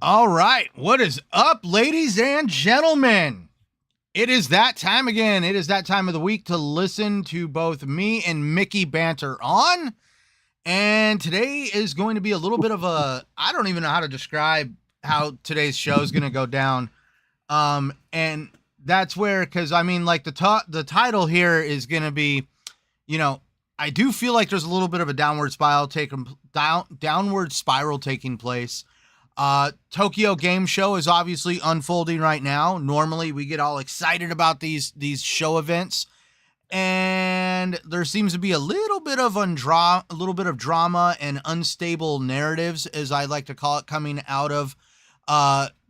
All right. What is up, ladies and gentlemen? It is that time again. It is that time of the week to listen to both me and Mickey banter on. And today is going to be a little bit of I don't even know how to describe how today's show is going to go down. And that's where, because I mean, like the title here is going to be, you know, I do feel like there's a little bit of a downward spiral taking place. Tokyo Game Show is obviously unfolding right now. Normally, we get all excited about these show events, and there seems to be a little bit of drama and unstable narratives, as I like to call it, coming out of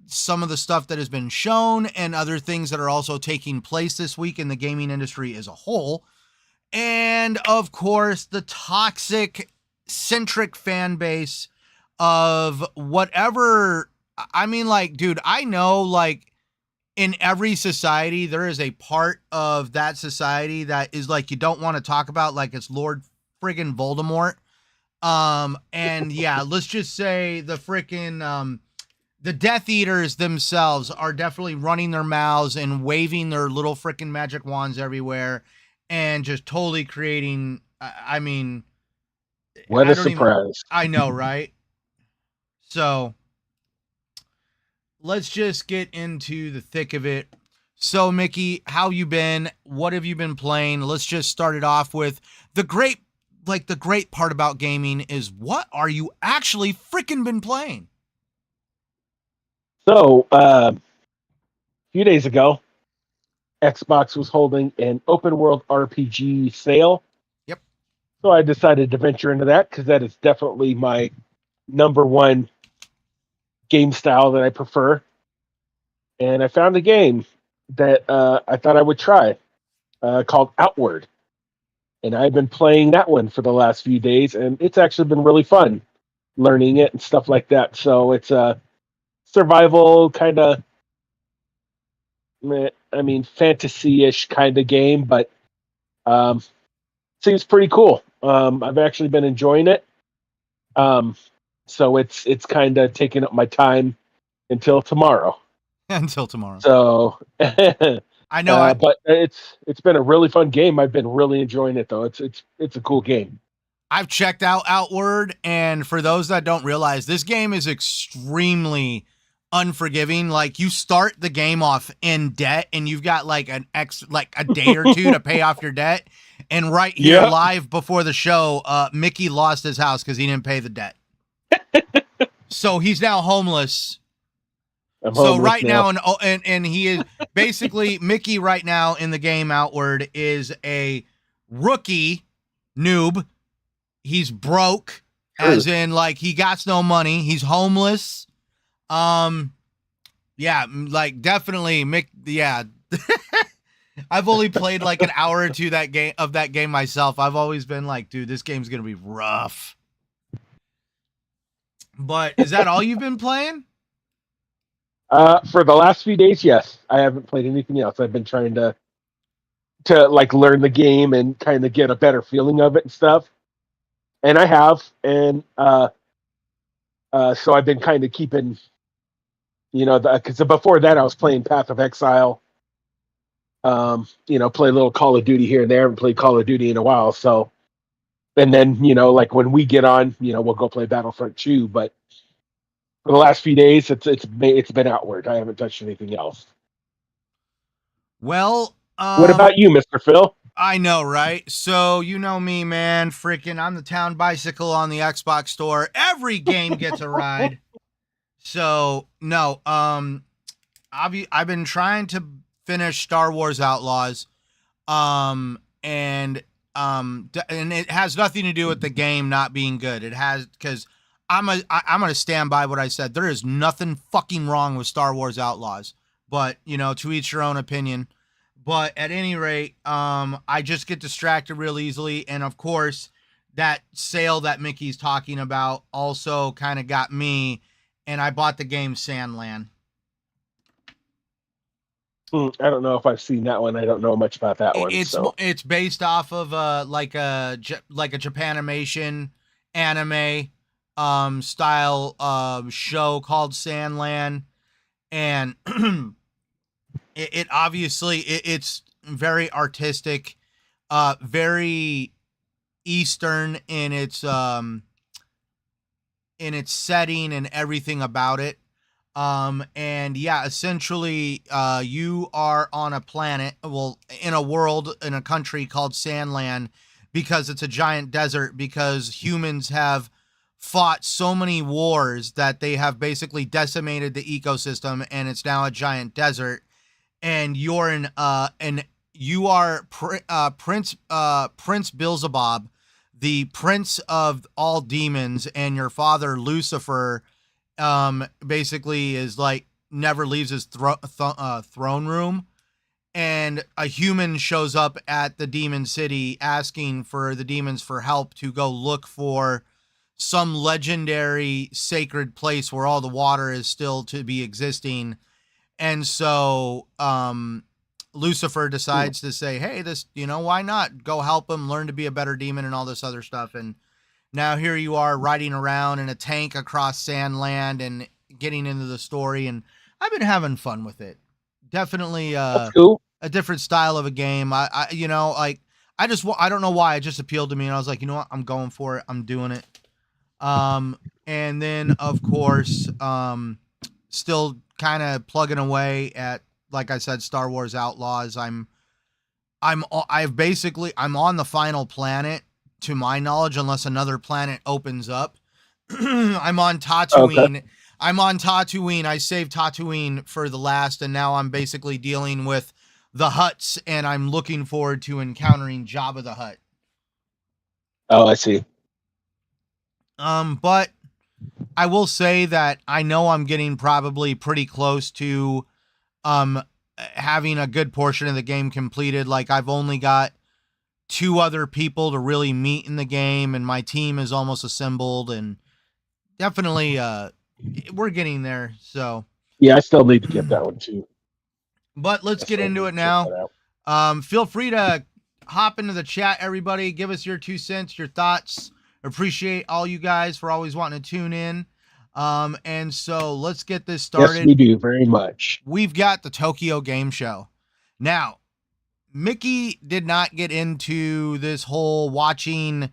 some of the stuff that has been shown and other things that are also taking place this week in the gaming industry as a whole. And of course, the toxic centric fan base of whatever. I mean, like, dude, I know, like, in every society there is a part of that society that is like you don't want to talk about, like it's Lord friggin' Voldemort. And yeah, let's just say the Death Eaters themselves are definitely running their mouths and waving their little freaking magic wands everywhere and just totally creating, I mean, What a surprise. I know, right? So let's just get into the thick of it. So, Mickey, how you been? What have you been playing? Let's just start it off with the great part about gaming is, what are you actually freaking been playing? So, a few days ago, Xbox was holding an open world RPG sale. Yep. So I decided to venture into that because that is definitely my number one game style that I prefer. And I found a game that I thought I would try called Outward. And I've been playing that one for the last few days, and it's actually been really fun learning it and stuff like that. So it's a survival kind of, I mean, fantasy-ish kind of game, but um, seems pretty cool. I've actually been enjoying it. So it's kind of taking up my time until tomorrow. Until tomorrow. So I know. but it's been a really fun game. I've been really enjoying it though. It's a cool game. I've checked out Outward, and for those that don't realize, this game is extremely unforgiving. Like, you start the game off in debt, and you've got like a day or two to pay off your debt. And right here, live before the show, Mickey lost his house because he didn't pay the debt. So he's now homeless. Right now, and he is basically Mickey right now in the game Outward is a rookie noob. He's broke, as in, like, he got no money. He's homeless. Yeah, like, definitely Mick. Yeah. I've only played like an hour or two that game myself. I've always been like, dude, this game's gonna be rough. But is that all you've been playing? For the last few days, yes. I haven't played anything else. I've been trying to like learn the game and kind of get a better feeling of it and stuff. And I have, and so I've been kind of keeping, because before that I was playing Path of Exile. Play a little Call of Duty here and there. I haven't played Call of Duty in a while, so. And then, like when we get on, we'll go play Battlefront 2. But for the last few days, it's been Outward. I haven't touched anything else. Well, what about you, Mr. Phil? I know, right? So, you know me, man. Freaking, I'm the town bicycle on the Xbox store. Every game gets a ride. So, no, I've been trying to finish Star Wars Outlaws, and it has nothing to do with the game not being good. It has, because I'm gonna stand by what I said. There is nothing fucking wrong with Star Wars Outlaws, but to each your own opinion. But at any rate, I just get distracted real easily, and of course, that sale that Mickey's talking about also kind of got me, and I bought the game Sandland. I don't know if I've seen that one. I don't know much about that one. It's based off of like a Japanimation anime. style show called Sandland, and it obviously it's very artistic, very Eastern in its setting and everything about it. And yeah, essentially, you are on a planet, well, in a world, in a country called Sandland, because it's a giant desert, because humans have fought so many wars that they have basically decimated the ecosystem, and it's now a giant desert. And you're in, and you are Prince Beelzebub, the prince of all demons, and your father Lucifer basically is like never leaves his throne room, and a human shows up at the demon city asking for the demons for help to go look for some legendary sacred place where all the water is still to be existing. And so Lucifer decides to say, hey, this, why not go help him learn to be a better demon and all this other stuff. And now here you are riding around in a tank across Sandland and getting into the story, and I've been having fun with it. Definitely That's cool. a different style of a game. I I don't know why it just appealed to me, and I was like, you know what, I'm going for it. I'm doing it. And then of course, still kind of plugging away at, like I said, Star Wars Outlaws. I'm on the final planet, to my knowledge, unless another planet opens up. I'm on Tatooine. Okay. I'm on Tatooine. I saved Tatooine for the last, and now I'm basically dealing with the Hutts, and I'm looking forward to encountering Jabba the Hutt. Oh, I see. But I will say that I know I'm getting probably pretty close to having a good portion of the game completed. Like, I've only got 2 other people to really meet in the game, and my team is almost assembled, and definitely we're getting there. So Yeah, I still need to get that one too. but let's get into it now. Feel free to hop into the chat, everybody. Give us your 2 cents, your thoughts. Appreciate all you guys for always wanting to tune in. And so let's get this started. Yes, we do very much. We've got the Tokyo Game Show. Now, Mickey did not get into this whole watching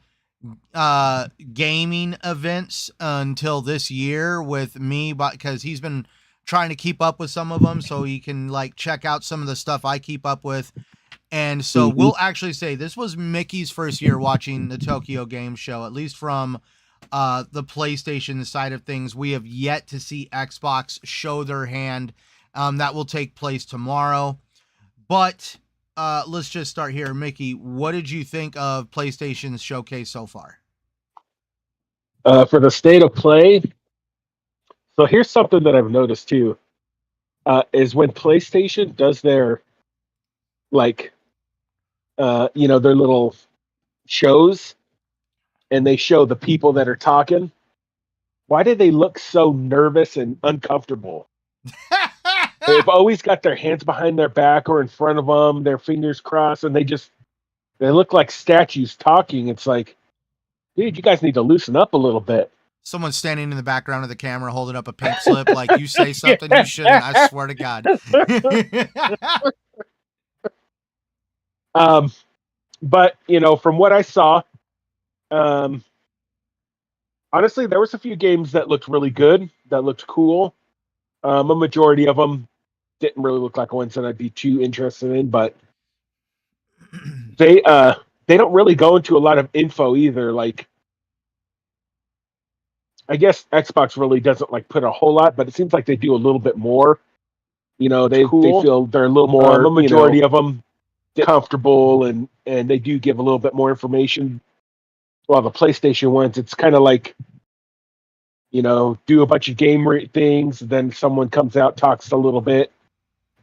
gaming events until this year with me, because he's been trying to keep up with some of them so he can like check out some of the stuff I keep up with. And so we'll actually say this was Mickey's first year watching the Tokyo Game Show, at least from the PlayStation side of things. We have yet to see Xbox show their hand. That will take place tomorrow. But let's just start here. Mickey, what did you think of PlayStation's showcase so far? For the state of play, so here's something that I've noticed too, is when PlayStation does their, like, their little shows, and they show the people that are talking, why do they look so nervous and uncomfortable? They've always got their hands behind their back or in front of them, their fingers crossed, and they look like statues talking. It's like, dude, you guys need to loosen up a little bit. Someone's standing in the background of the camera holding up a pink slip like, you say something you shouldn't, I swear to God. But, from what I saw, honestly, there was a few games that looked really good, that looked cool. A majority of them didn't really look like ones that I'd be too interested in, but they don't really go into a lot of info either. Like, I guess Xbox really doesn't like put a whole lot, but it seems like they do a little bit more. They feel they're a little more. A majority of them comfortable, and they do give a little bit more information. Well, the PlayStation ones, it's kind of like, do a bunch of game things, then someone comes out, talks a little bit,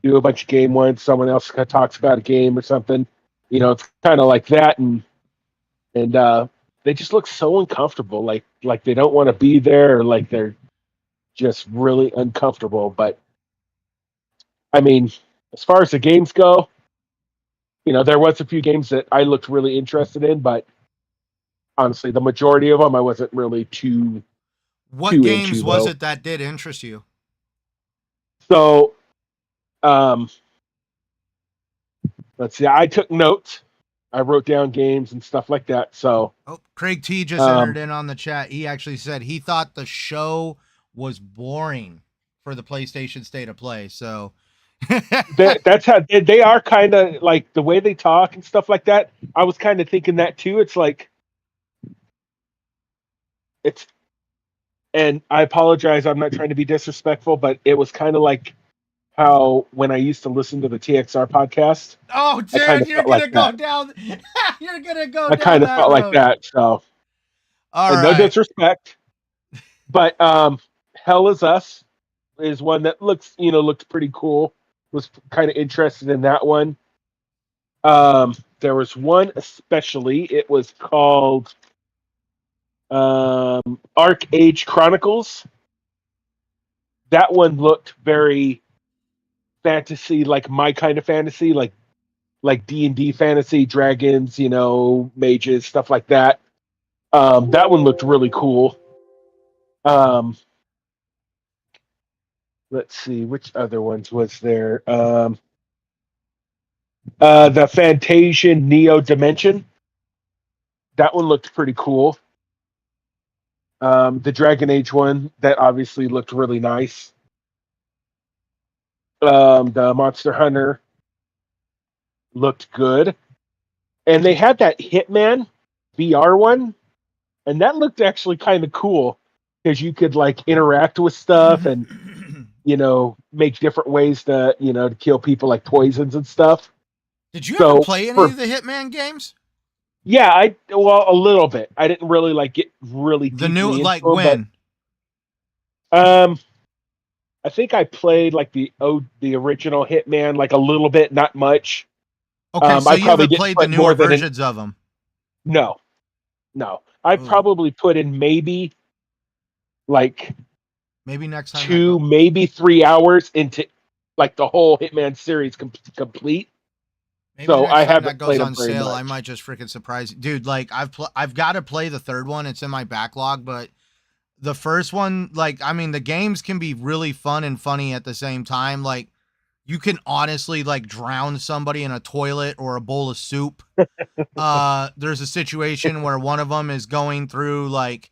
do a bunch of game ones, someone else talks about a game or something. It's kind of like that, and they just look so uncomfortable, like they don't want to be there, or like they're just really uncomfortable. But I mean, as far as the games go, there was a few games that I looked really interested in, but honestly, the majority of them I wasn't really too What too into games was though. it that did interest you? So, um, let's see. I took notes. I wrote down games and stuff like that. So, Oh, Craig T just entered um, in on the chat. He actually said he thought the show was boring for the PlayStation State of Play. So that's how they are kind of like the way they talk and stuff like that. I was kind of thinking that too. It's like it's, and I apologize. I'm not trying to be disrespectful, but it was kind of like how when I used to listen to the TXR podcast, oh, I kind dude, of you're felt like gonna go that. down. You're gonna go I down kind of that felt like road. that. So, All and no right. disrespect, but Hell is Us is one that looked pretty cool. Was kind of interested in that one. There was one especially. It was called Arc Age Chronicles. That one looked very fantasy, like my kind of fantasy, like D&D fantasy, dragons, mages, stuff like that. That one looked really cool. Um, let's see, which other ones was there? The Fantasian Neo Dimension. That one looked pretty cool. The Dragon Age one, that obviously looked really nice. The Monster Hunter looked good. And they had that Hitman VR one, and that looked actually kind of cool because you could like interact with stuff and make different ways to kill people like poisons and stuff. Did you ever So play any for of the Hitman games? yeah, a little bit. I didn't really like get really The new, deeply into like them, but when? um, I think I played like the original Hitman like a little bit, not much. Okay, so I you probably haven't didn't played the put newer more than versions of them. no, no. I Ooh, probably put in maybe like maybe next time that go. 2, maybe 3 hours into like the whole Hitman series complete. Maybe the So next I time haven't that goes played them on very sale, I much. might just freaking surprise you, dude. Like I've got to play the third one. It's in my backlog, but the first one, like, I mean, the games can be really fun and funny at the same time. Like, you can honestly like drown somebody in a toilet or a bowl of soup. There's a situation where one of them is going through like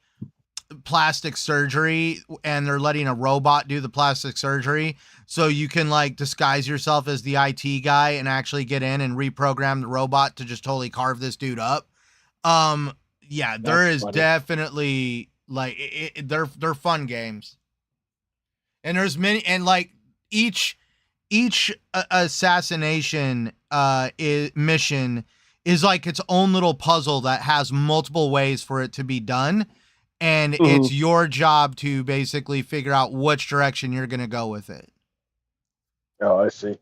plastic surgery and they're letting a robot do the plastic surgery, so you can like disguise yourself as the IT guy and actually get in and reprogram the robot to just totally carve this dude up. um yeah, there That's is funny. definitely like they're fun games, and there's many, and like each assassination mission is like its own little puzzle that has multiple ways for it to be done, and Hmm. it's your job to basically figure out which direction you're going to go with it. Oh, I see.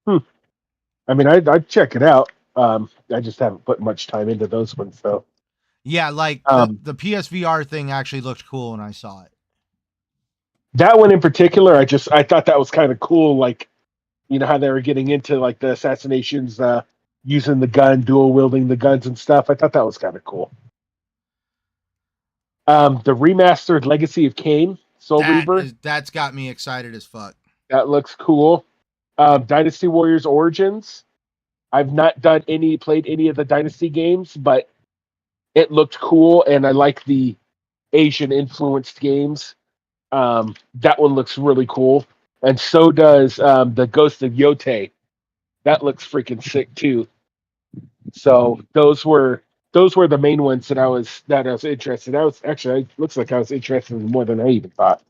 Hmm. I mean, I'd check it out. I just haven't put much time into those ones, so. Yeah, like the Um, the PSVR thing actually looked cool when I saw it. that one in particular, I thought that was kind of cool. Like, how they were getting into like the assassinations, using the gun, dual wielding the guns and stuff. I thought that was kind of cool. The remastered Legacy of Kain, Soul Reaver, That's got me excited as fuck. that looks cool. Dynasty Warriors Origins. I've not played any of the Dynasty games, but it looked cool, and I like the Asian influenced games. That one looks really cool, and so does the Ghost of Yote. That looks freaking sick too. So those were the main ones that I was interested. I was actually, it looks like I was interested in more than I even thought.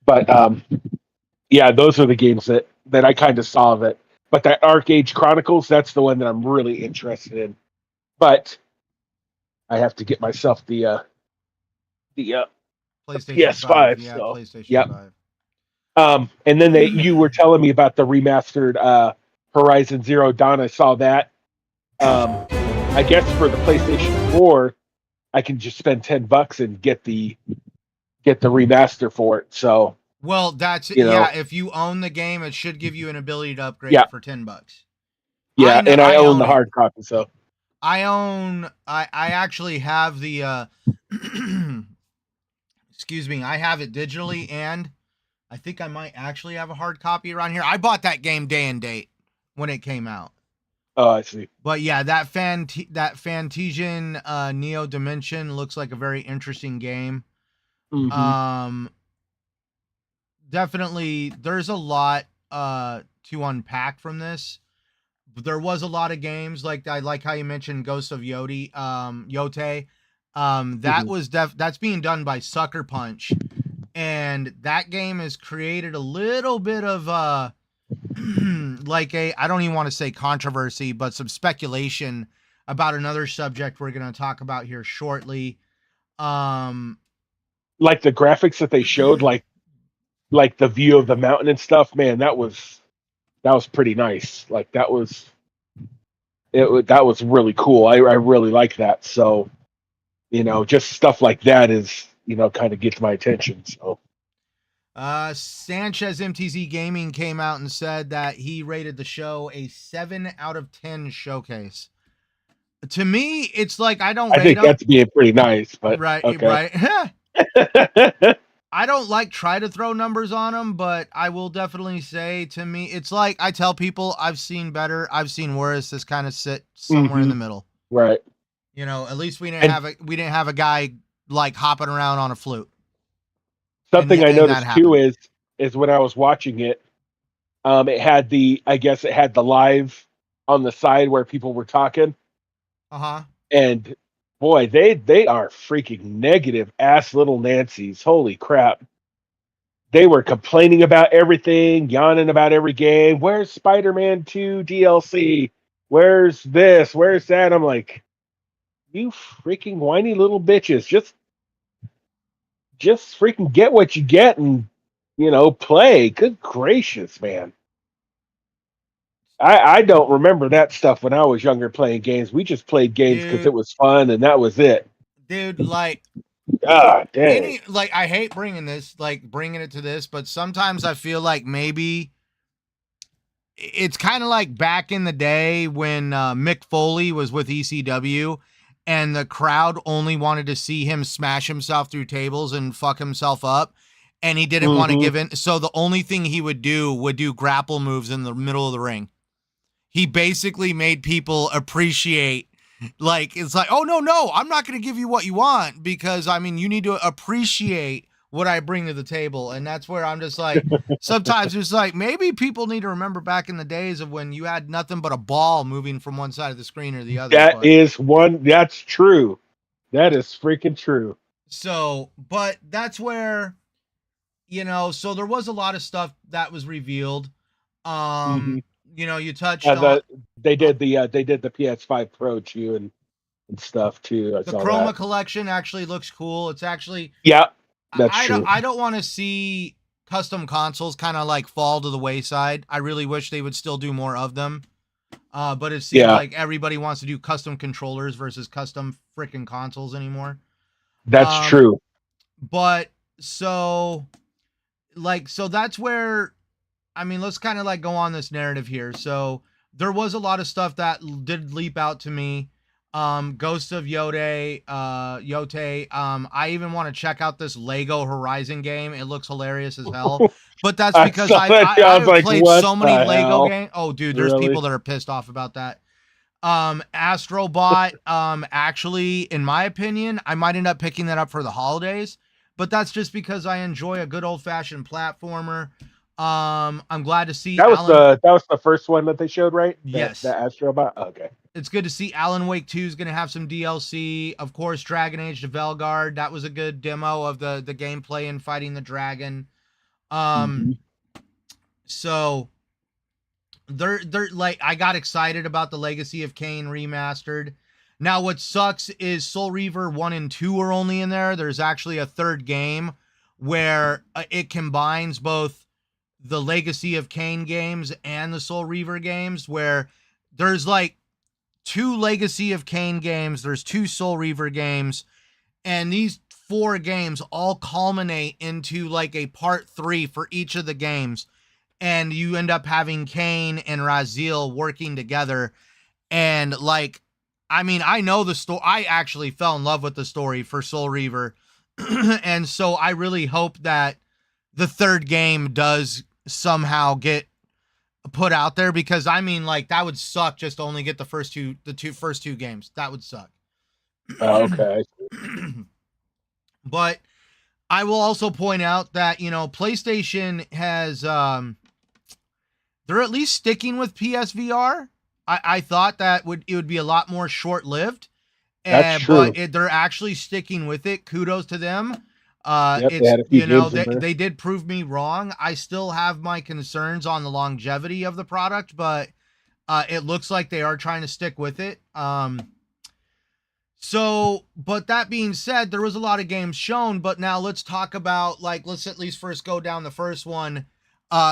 But yeah, those are the games that I kind of saw of it. But that Arc Age Chronicles, that's the one that I'm really interested in. But I have to get myself the PlayStation 5. PS5. Yeah, So PlayStation yep. 5. And then you were telling me about the remastered Horizon Zero Dawn. I saw that. I guess for the PlayStation 4, I can just spend $10 and get the remaster for it. So Well, that's you yeah. know, If you own the game, it should give you an ability to upgrade yeah, it for $10. I yeah, know. and I I own own the it. hard copy. So I own. I actually have the. excuse me, I have it digitally, and I think I might actually have a hard copy around here. I bought that game day and date when it came out. Oh, I see. But yeah, that Fantasian Neo Dimension looks like a very interesting game. Mm-hmm. Um, definitely, there's a lot to unpack from this. There was a lot of games like I like how you mentioned Ghost of Yote. That Mm-hmm. was that's being done by Sucker Punch, and that game has created a little bit of like I don't even want to say controversy, but some speculation about another subject we're going to talk about here shortly. Um, Like the graphics that they showed, like the view of the mountain and stuff. Man, that was pretty nice. Like that was really cool. I really like that. So just stuff like that is kind of gets my attention. So Sanchez MTZ Gaming came out and said that he rated the show a 7 out of 10 showcase. To me, it's like I don't I rate think them. that's being pretty nice. But Right, okay. right. I don't like try to throw numbers on them, but I will definitely say to me, it's like I tell people I've seen better, I've seen worse. This kind of sit somewhere in Hmm. the middle. Right. At least And we didn't have a guy like hopping around on a flute, something I and that noticed too happened. is when I was watching it, I guess it had the live on the side where people were talking, Uh huh. and boy, they are freaking negative ass little Nancy's. Holy crap. They were complaining about everything, yawning about every game. Where's Spider-Man 2 DLC? Where's this? Where's that? I'm like, you freaking whiny little bitches. Just freaking get what you get and play. Good gracious, man. I don't remember that stuff when I was younger playing games. We just played games because Dude, it was fun and that was it. like Ah, dang. I hate bringing it to this, but sometimes I feel like maybe it's kind of like back in the day when Mick Foley was with ECW and the crowd only wanted to see him smash himself through tables and fuck himself up. And he didn't want to Hmm. give in. So the only thing he would do grapple moves in the middle of the ring. He basically made people appreciate, like, it's like, oh, no, I'm not going to give you what you want because, I mean, you need to appreciate what I bring to the table. And that's where I'm just like, sometimes it's like, maybe people need to remember back in the days of when you had nothing but a ball moving from one side of the screen or the other. That's true. That is freaking true. But that's where, so there was a lot of stuff that was revealed. Hmm. You touched Yeah, on they did the PS5 Pro too and stuff too. I the saw Chroma that. collection actually looks cool. It's actually Yeah, that's true. I don't want to see custom consoles kind of like fall to the wayside. I really wish they would still do more of them. But it seems Yeah, like everybody wants to do custom controllers versus custom freaking consoles anymore. that's Um, true. but so so that's where I mean, let's kind of like go on this narrative here. So there was a lot of stuff that did leap out to me. Ghost of Yote. I even want to check out this Lego Horizon game. It looks hilarious as hell. But that's I because saw that. I was I've like, played what so many the Lego hell? games. Oh, dude, there's people Really? that are pissed off about that. Astrobot. Actually, in my opinion, I might end up picking that up for the holidays. But that's just because I enjoy a good old fashioned platformer. I'm glad to see Alan. That was the first one that they showed, right? The Yes, Astrobot. Okay. it's good to see Alan Wake 2 is going to have some DLC. Of course, Dragon Age to Velgard. That was a good demo of the gameplay and fighting the dragon. Um, Hmm. so they're like I got excited about the Legacy of Kain remastered. Now what sucks is Soul Reaver 1 and 2 are only in there. There's actually a third game where it combines both the Legacy of Kain games and the Soul Reaver games, where there's like two Legacy of Kain games, there's two Soul Reaver games, and these four games all culminate into like a part 3 for each of the games. And you end up having Kain and Raziel working together. And like, I mean, I know the story. I actually fell in love with the story for Soul Reaver. And so I really hope that the third game does somehow get put out there, because I mean, like, that would suck just to only get the first two games. That would suck. Okay. But I will also point out that, PlayStation has they're at least sticking with PSVR. I thought that it would be a lot more short lived, That's but true. they're actually sticking with it. Kudos to them. Yep, they It's had a few games in there. they did prove me wrong. I still have my concerns on the longevity of the product, but it looks like they are trying to stick with it. So, but that being said, there was a lot of games shown, but now let's talk about, like, let's at least first go down the first one.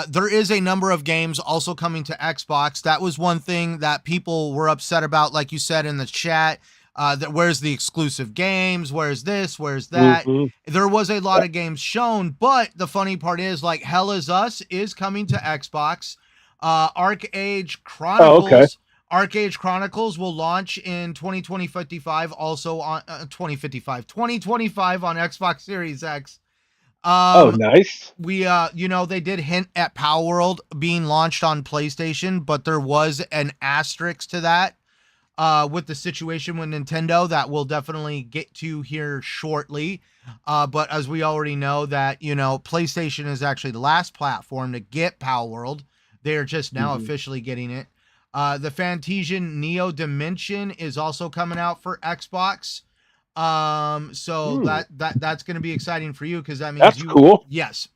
There is a number of games also coming to Xbox. That was one thing that people were upset about, like you said in the chat. That where's the exclusive games? Where's this? Where's that? Mm-hmm. There was a lot of games shown, but the funny part is, like, Hell Is Us is coming to Xbox. Arcade Oh, okay. Chronicles. Arcade Chronicles will launch in 2025, also on 2025 on Xbox Series X. Oh, nice. We they did hint at PalWorld being launched on PlayStation, but there was an asterisk to that with the situation with Nintendo that we'll definitely get to here shortly. But as we already know that, PlayStation is actually the last platform to get PalWorld. They're just now officially getting it. The Fantasian Neo Dimension is also coming out for Xbox. So that's going to be exciting for you, because that means that's cool. Yes.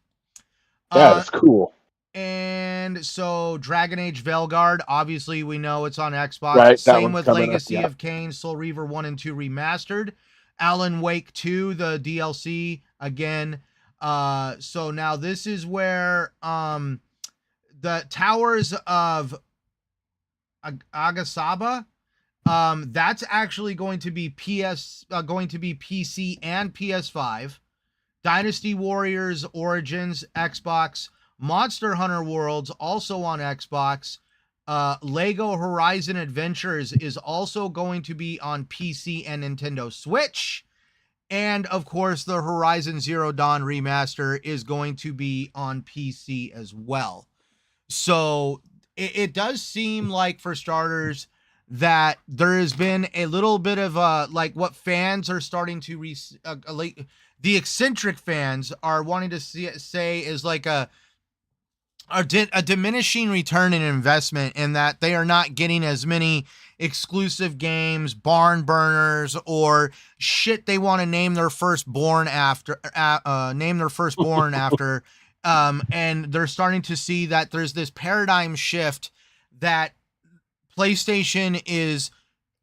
That's cool. And so Dragon Age Veilguard, obviously we know it's on Xbox. Right. Same with Legacy of Kain, Soul Reaver 1 and 2 remastered. Alan Wake 2, the DLC again. So now this is where the Towers of Agasaba, that's actually going to be PC and PS5. Dynasty Warriors Origins, Xbox. Monster Hunter Worlds, also on Xbox. Lego Horizon Adventures is also going to be on PC and Nintendo Switch. And of course, the Horizon Zero Dawn remaster is going to be on PC as well. So it does seem like, for starters, that there has been a little bit of like what fans are starting to the eccentric fans are wanting to say is like a diminishing return in investment, in that they are not getting as many exclusive games, barn burners, or shit they want to name their firstborn after. And they're starting to see that there's this paradigm shift that PlayStation is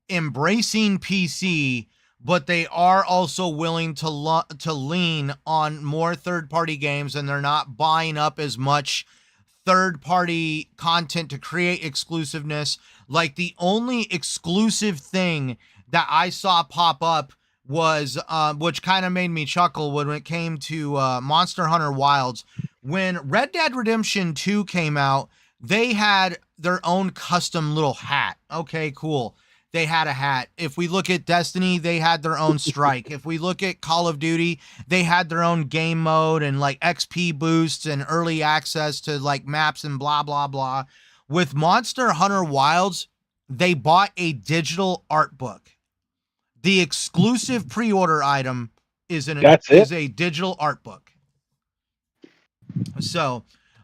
embracing PC, but they are also willing to lean on more third-party games, and they're not buying up as much third-party content to create exclusiveness. Like, the only exclusive thing that I saw pop up was, which kind of made me chuckle, when it came to Monster Hunter Wilds. When Red Dead Redemption 2 came out, they had their own custom little hat. Okay, cool. They had a hat. If we look at Destiny, they had their own strike. If we look at Call of Duty, they had their own game mode and like XP boosts and early access to like maps and blah, blah, blah. With Monster Hunter Wilds, they bought a digital art book. The exclusive pre-order item is a digital art book. So,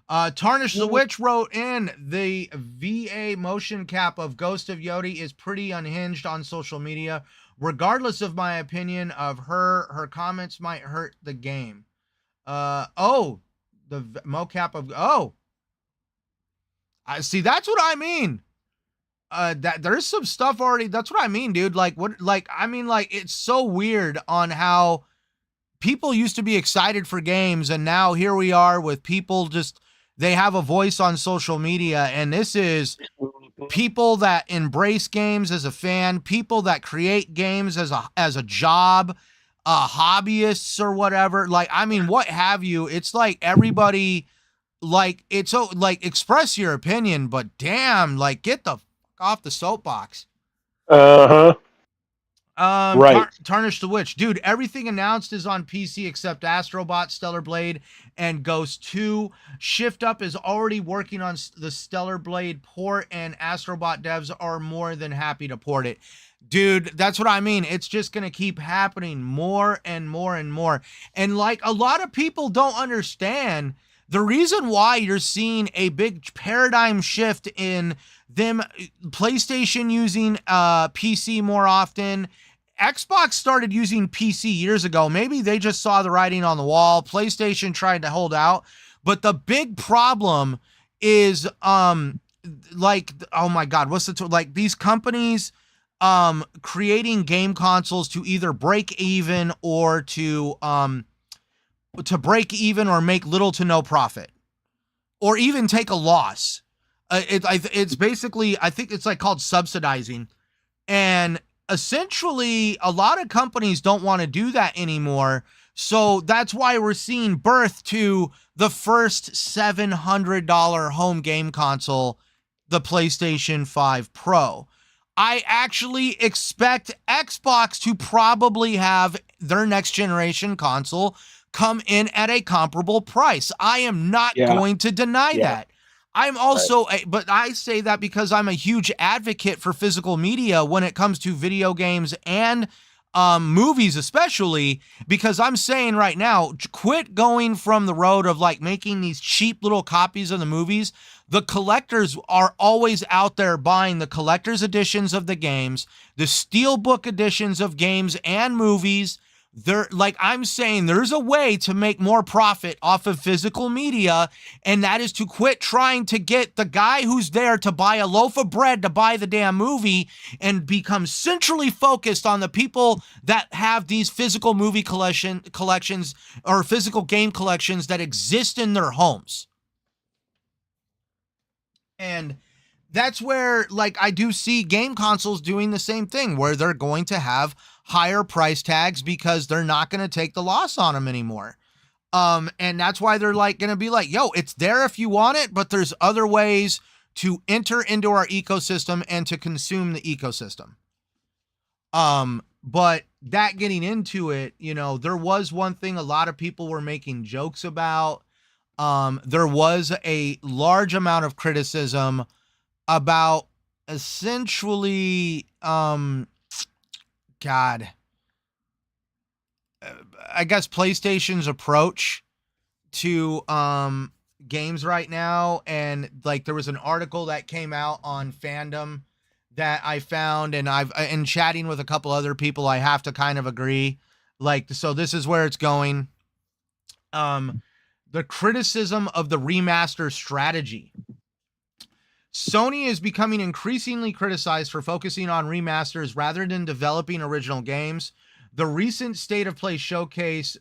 Tarnish the Witch wrote in, the VA motion cap of Ghost of Yodi is pretty unhinged on social media. Regardless of my opinion of her comments might hurt the game. The mocap of, I see, that's what I mean. That there's some stuff already. That's what I mean, dude. It's so weird on how people used to be excited for games, and now here we are with people they have a voice on social media, and this is people that embrace games as a fan, people that create games as a job, hobbyists or whatever. Like, I mean, what have you? It's like everybody, like, it's so, like, express your opinion, but damn, like, get the fuck off the soapbox. Right. Tarnish the Witch. Dude, everything announced is on PC except Astrobot, Stellar Blade, and Ghost 2. Shift Up is already working on the Stellar Blade port, and Astrobot devs are more than happy to port it. Dude, that's what I mean. It's just going to keep happening more and more and more. And like a lot of people don't understand the reason why you're seeing a big paradigm shift in them PlayStation using PC more often. Xbox started using PC years ago. Maybe they just saw the writing on the wall. PlayStation tried to hold out. But the big problem is like, oh my God, what's the like these companies creating game consoles to either break even or to break even or make little to no profit or even take a loss. It's basically, I think it's like called subsidizing. And essentially, a lot of companies don't want to do that anymore. So that's why we're seeing birth to the first $700 home game console, the PlayStation 5 Pro. I actually expect Xbox to probably have their next generation console come in at a comparable price. I am not going to deny that. I'm also, but I say that because I'm a huge advocate for physical media when it comes to video games and movies, especially because I'm saying right now, quit going from the road of like making these cheap little copies of the movies. The collectors are always out there buying the collector's editions of the games, the steelbook editions of games and movies. There, like I'm saying, there's a way to make more profit off of physical media, and that is to quit trying to get the guy who's there to buy a loaf of bread to buy the damn movie and become centrally focused on the people that have these physical movie collections or physical game collections that exist in their homes. And that's where, like, I do see game consoles doing the same thing, where they're going to have higher price tags because they're not going to take the loss on them anymore. And that's why they're like going to be like, yo, it's there if you want it, but there's other ways to enter into our ecosystem and to consume the ecosystem. But that getting into it, you know, there was one thing a lot of people were making jokes about. There was a large amount of criticism about essentially, God, I guess PlayStation's approach to games right now. And like there was an article that came out on Fandom that I found, and in chatting with a couple other people, I have to kind of agree. Like, so this is where it's going. The criticism of the remaster strategy. Sony is becoming increasingly criticized for focusing on remasters rather than developing original games. The recent State of Play showcase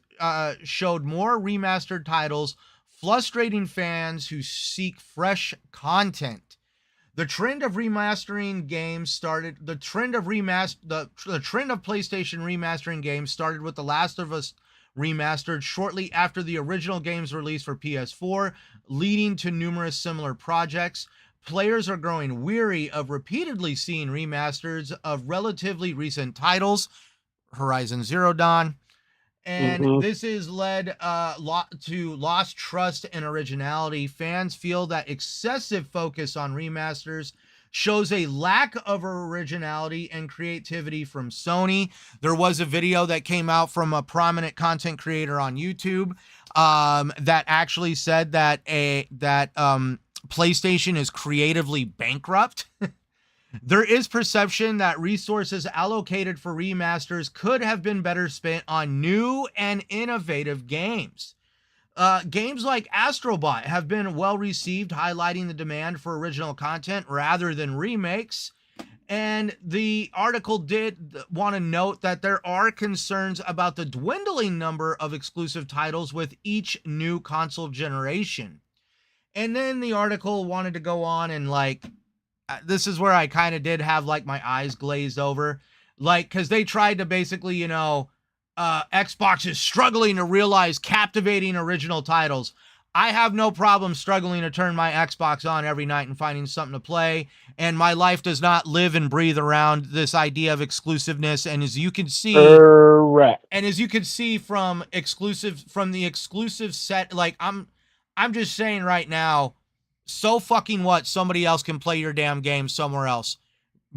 showed more remastered titles, frustrating fans who seek fresh content. The trend of remastering games started. The trend of PlayStation remastering games started with The Last of Us Remastered shortly after the original game's release for PS4, leading to numerous similar projects. Players are growing weary of repeatedly seeing remasters of relatively recent titles, Horizon Zero Dawn, and this has led to lost trust in originality. Fans feel that excessive focus on remasters shows a lack of originality and creativity from Sony. There was a video that came out from a prominent content creator on YouTube that actually said that PlayStation is creatively bankrupt. There is perception that resources allocated for remasters could have been better spent on new and innovative games. Games like Astrobot have been well received, highlighting the demand for original content rather than remakes. And the article did want to note that there are concerns about the dwindling number of exclusive titles with each new console generation. And then the article wanted to go on and like, this is where I kind of did have like my eyes glazed over, like, because they tried to basically, you know, Xbox is struggling to realize captivating original titles. I have no problem struggling to turn my Xbox on every night and finding something to play. And my life does not live and breathe around this idea of exclusiveness. And as you can see, Correct. and as you can see from the exclusive set, like I'm just saying right now, so fucking what? Somebody else can play your damn game somewhere else.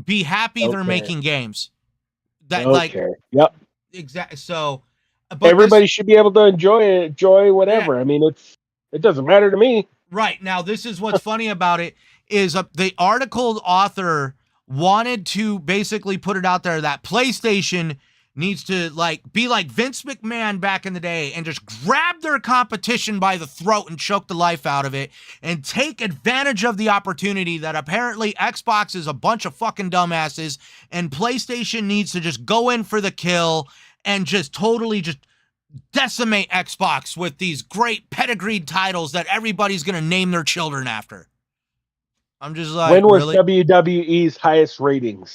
Be happy they're making games. Yep. Exactly. So, but everybody should be able to enjoy whatever. Yeah. I mean, it doesn't matter to me. Right. Now, this is what's funny about it is the article author wanted to basically put it out there that PlayStation needs to be like Vince McMahon back in the day and just grab their competition by the throat and choke the life out of it and take advantage of the opportunity that apparently Xbox is a bunch of fucking dumbasses and PlayStation needs to just go in for the kill and just totally just decimate Xbox with these great pedigreed titles that everybody's going to name their children after. I'm just like, when was really? WWE's highest ratings?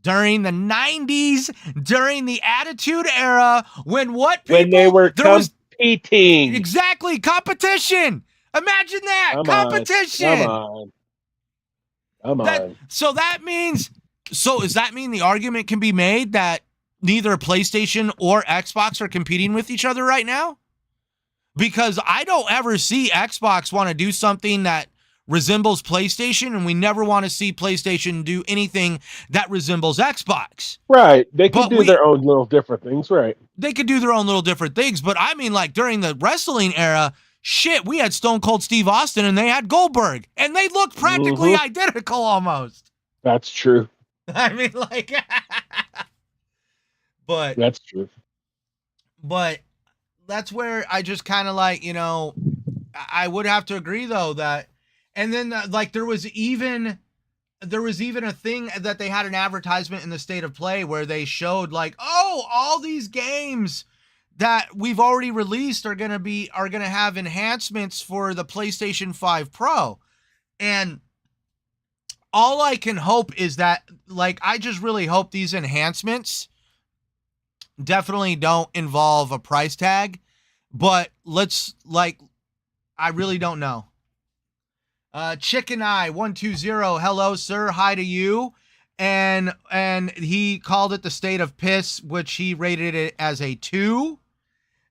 During the 90s, during the Attitude Era, when they were competing. Exactly, competition. Imagine that, competition. Come on. So does that mean the argument can be made that neither PlayStation or Xbox are competing with each other right now? Because I don't ever see Xbox want to do something that resembles PlayStation, and we never want to see PlayStation do anything that resembles Xbox. Right. They could do their own little different things, right? They could do their own little different things, but I mean, like, during the wrestling era, shit, we had Stone Cold Steve Austin, and they had Goldberg, and they looked practically identical almost. That's true. I mean, like... But... That's true. But that's where I just kind of like, I would have to agree, though, that... And then, there was even a thing that they had an advertisement in the State of Play where they showed all these games that we've already released are gonna have enhancements for the PlayStation 5 Pro, and all I can hope is that I just really hope these enhancements definitely don't involve a price tag, but I really don't know. Chicken Eye 120, hello sir, hi to you, and he called it the State of Piss, which he rated it as a 2.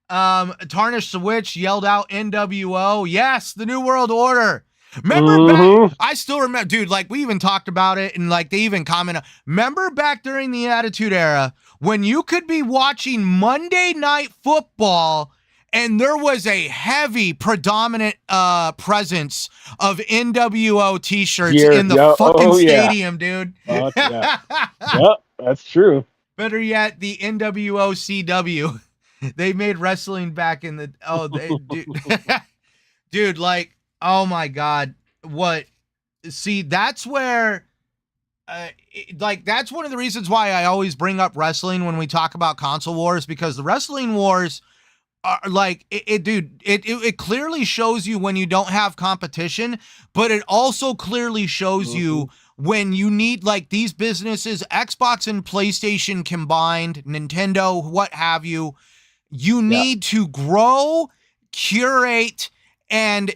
Tarnish the Witch yelled out NWO, yes, the New World Order. Remember back, I still remember, dude, we even talked about it, and they even commented. Remember back during the Attitude Era when you could be watching Monday Night Football and there was a heavy predominant presence of NWO t-shirts in the fucking stadium, dude. Yeah. Yep, that's true. Better yet, the NWO CW. They made wrestling back in the dude, oh my God. What? See, that's where that's one of the reasons why I always bring up wrestling when we talk about console wars, because the wrestling wars are it clearly shows you when you don't have competition, but it also clearly shows you when you need these businesses, Xbox and PlayStation combined, Nintendo, what have you, need to grow, curate, and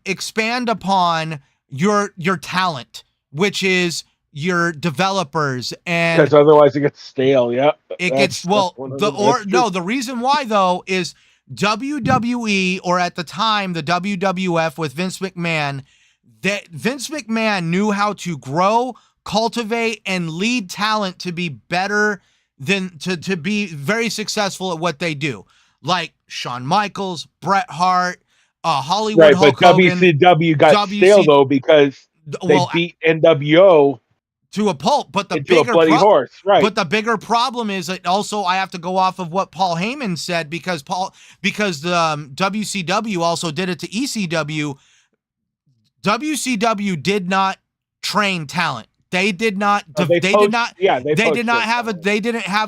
expand upon your talent, which is your developers, and because otherwise it gets stale. The reason why though is WWE, or at the time the WWF with Vince McMahon, that Vince McMahon knew how to grow, cultivate, and lead talent to be better than to be very successful at what they do, like Shawn Michaels, Bret Hart, Hollywood Hulk Hogan. WCW got stale though because they beat NWO to a pulp, but the bigger problem is that also I have to go off of what Paul Heyman said, because the WCW also did it to ECW. WCW did not train talent. They didn't have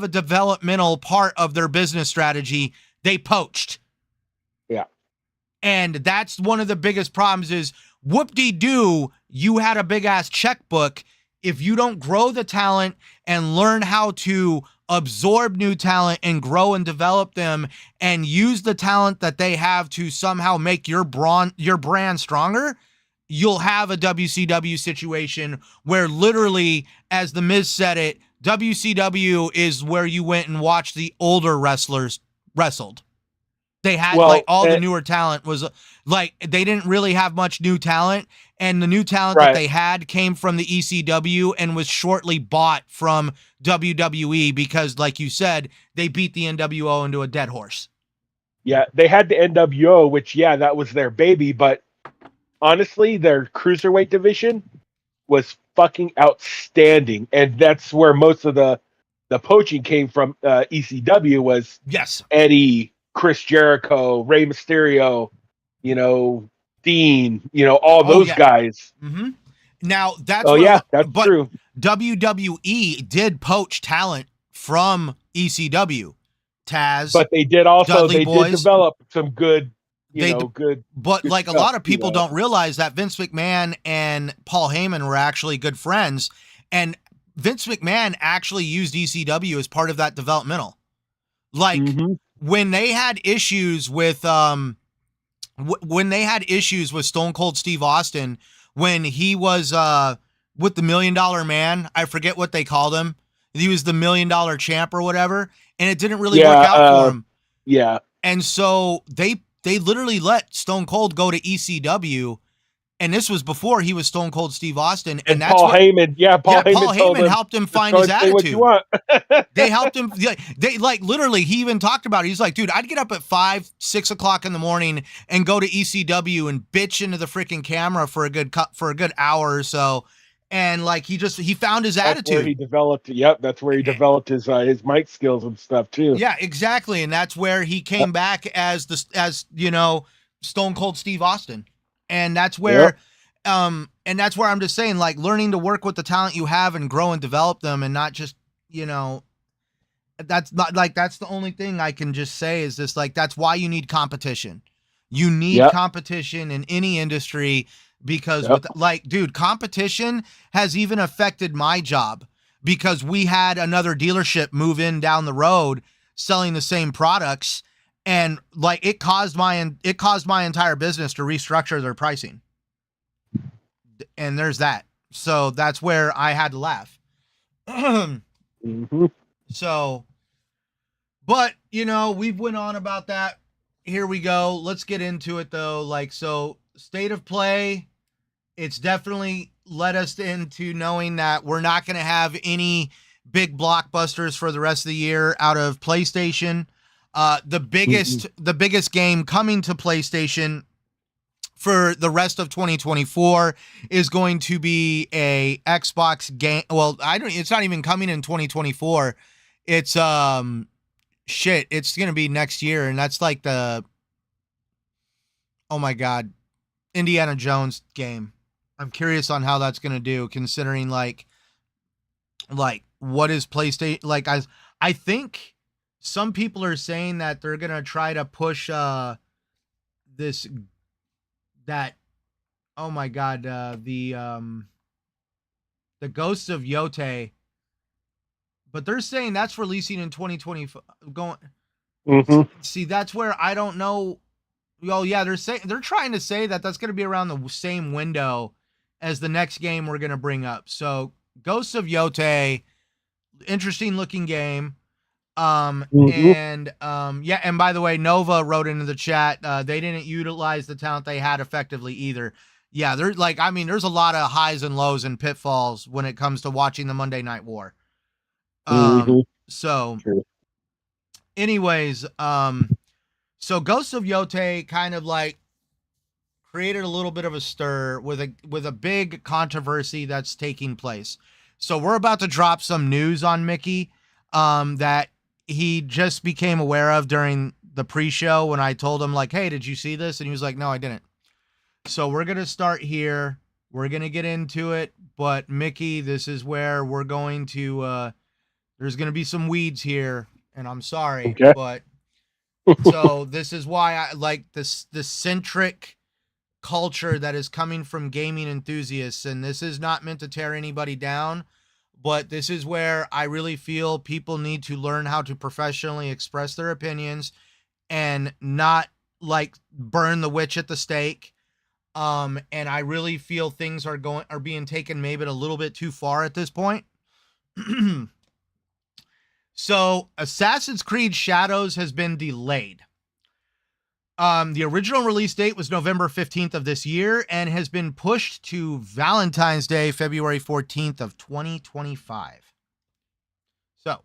a developmental part of their business strategy. They poached. Yeah. And that's one of the biggest problems is whoop-de-doo, you had a big ass checkbook. If you don't grow the talent and learn how to absorb new talent and grow and develop them and use the talent that they have to somehow make your brand stronger, you'll have a WCW situation where literally, as the Miz said it, WCW is where you went and watched the older wrestlers wrestled. They had like all the newer talent was like, they didn't really have much new talent, and the new talent that they had came from the ECW and was shortly bought from WWE because, like you said, they beat the NWO into a dead horse. Yeah, they had the NWO, which, that was their baby, but honestly, their cruiserweight division was fucking outstanding, and that's where most of the poaching came from. ECW was Eddie, Chris Jericho, Rey Mysterio, Dean, all those guys. Mm-hmm. Now that's that's true. WWE did poach talent from ECW, Taz, but they did also Dudley they Boys. Did develop some good, good. But good like stuff, a lot of people don't realize that Vince McMahon and Paul Heyman were actually good friends, and Vince McMahon actually used ECW as part of that developmental. Like when they had issues with Stone Cold Steve Austin, when he was with the $1 Million Man, I forget what they called him. He was the $1 Million Champ or whatever, and it didn't really work out for him. Yeah. And so they literally let Stone Cold go to ECW, and this was before he was Stone Cold Steve Austin. And that's Paul Heyman. Yeah, Paul Heyman helped him find his attitude. What you want. They helped him. They like literally. He even talked about it. He's like, dude, I'd get up at 5, 6 o'clock in the morning and go to ECW and bitch into the freaking camera for a good hour or so. And like he found his attitude. That's where he developed. Yep, that's where he developed his mic skills and stuff too. Yeah, exactly. And that's where he came back as Stone Cold Steve Austin. And that's where, and that's where I'm just saying, like, learning to work with the talent you have and grow and develop them, and not just, that's not like, that's the only thing I can just say is this, like, that's why you need competition. You need competition in any industry, because dude, competition has even affected my job, because we had another dealership move in down the road selling the same products. And like it caused my entire business to restructure their pricing. And there's that. So that's where I had to laugh. So, but we've went on about that. Here we go. Let's get into it though. Like, so state of play, it's definitely led us into knowing that we're not going to have any big blockbusters for the rest of the year out of PlayStation. The biggest game coming to PlayStation for the rest of 2024 is going to be a Xbox game. Well, it's not even coming in 2024. It's it's going to be next year. And that's like oh my God, Indiana Jones game. I'm curious on how that's going to do, considering like what is PlayStation, like I think some people are saying that they're going to try to push the Ghosts of Yote, but they're saying that's releasing in 2020 See, that's where I don't know. Well, yeah, they're trying to say that that's going to be around the same window as the next game we're going to bring up. So Ghosts of Yote, interesting looking game. And by the way, Nova wrote into the chat, they didn't utilize the talent they had effectively either. Yeah, there's a lot of highs and lows and pitfalls when it comes to watching the Monday Night War. So anyways, so Ghosts of Yote kind of like created a little bit of a stir with a big controversy that's taking place. So we're about to drop some news on Mickey, that he just became aware of during the pre-show when I told him like, hey, did you see this? And he was like, no, I didn't. So we're going to start here. We're going to get into it. But Mickey, this is where we're going to, there's going to be some weeds here, and I'm sorry, but so this is why I like the centric culture that is coming from gaming enthusiasts. And this is not meant to tear anybody down, but this is where I really feel people need to learn how to professionally express their opinions and not like burn the witch at the stake. And I really feel things are being taken maybe a little bit too far at this point. So Assassin's Creed Shadows has been delayed. The original release date was November 15th of this year and has been pushed to Valentine's Day, February 14th of 2025. So,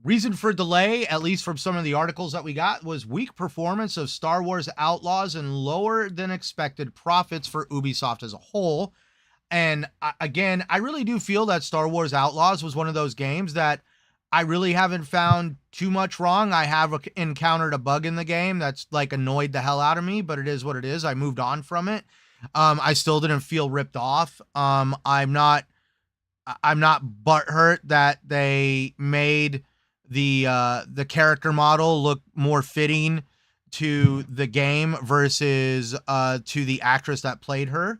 reason for delay, at least from some of the articles that we got, was weak performance of Star Wars Outlaws and lower than expected profits for Ubisoft as a whole. And again, I really do feel that Star Wars Outlaws was one of those games that I really haven't found too much wrong. I have encountered a bug in the game that's like annoyed the hell out of me, but it is what it is. I moved on from it. I still didn't feel ripped off. I'm not butthurt that they made the character model look more fitting to the game versus to the actress that played her.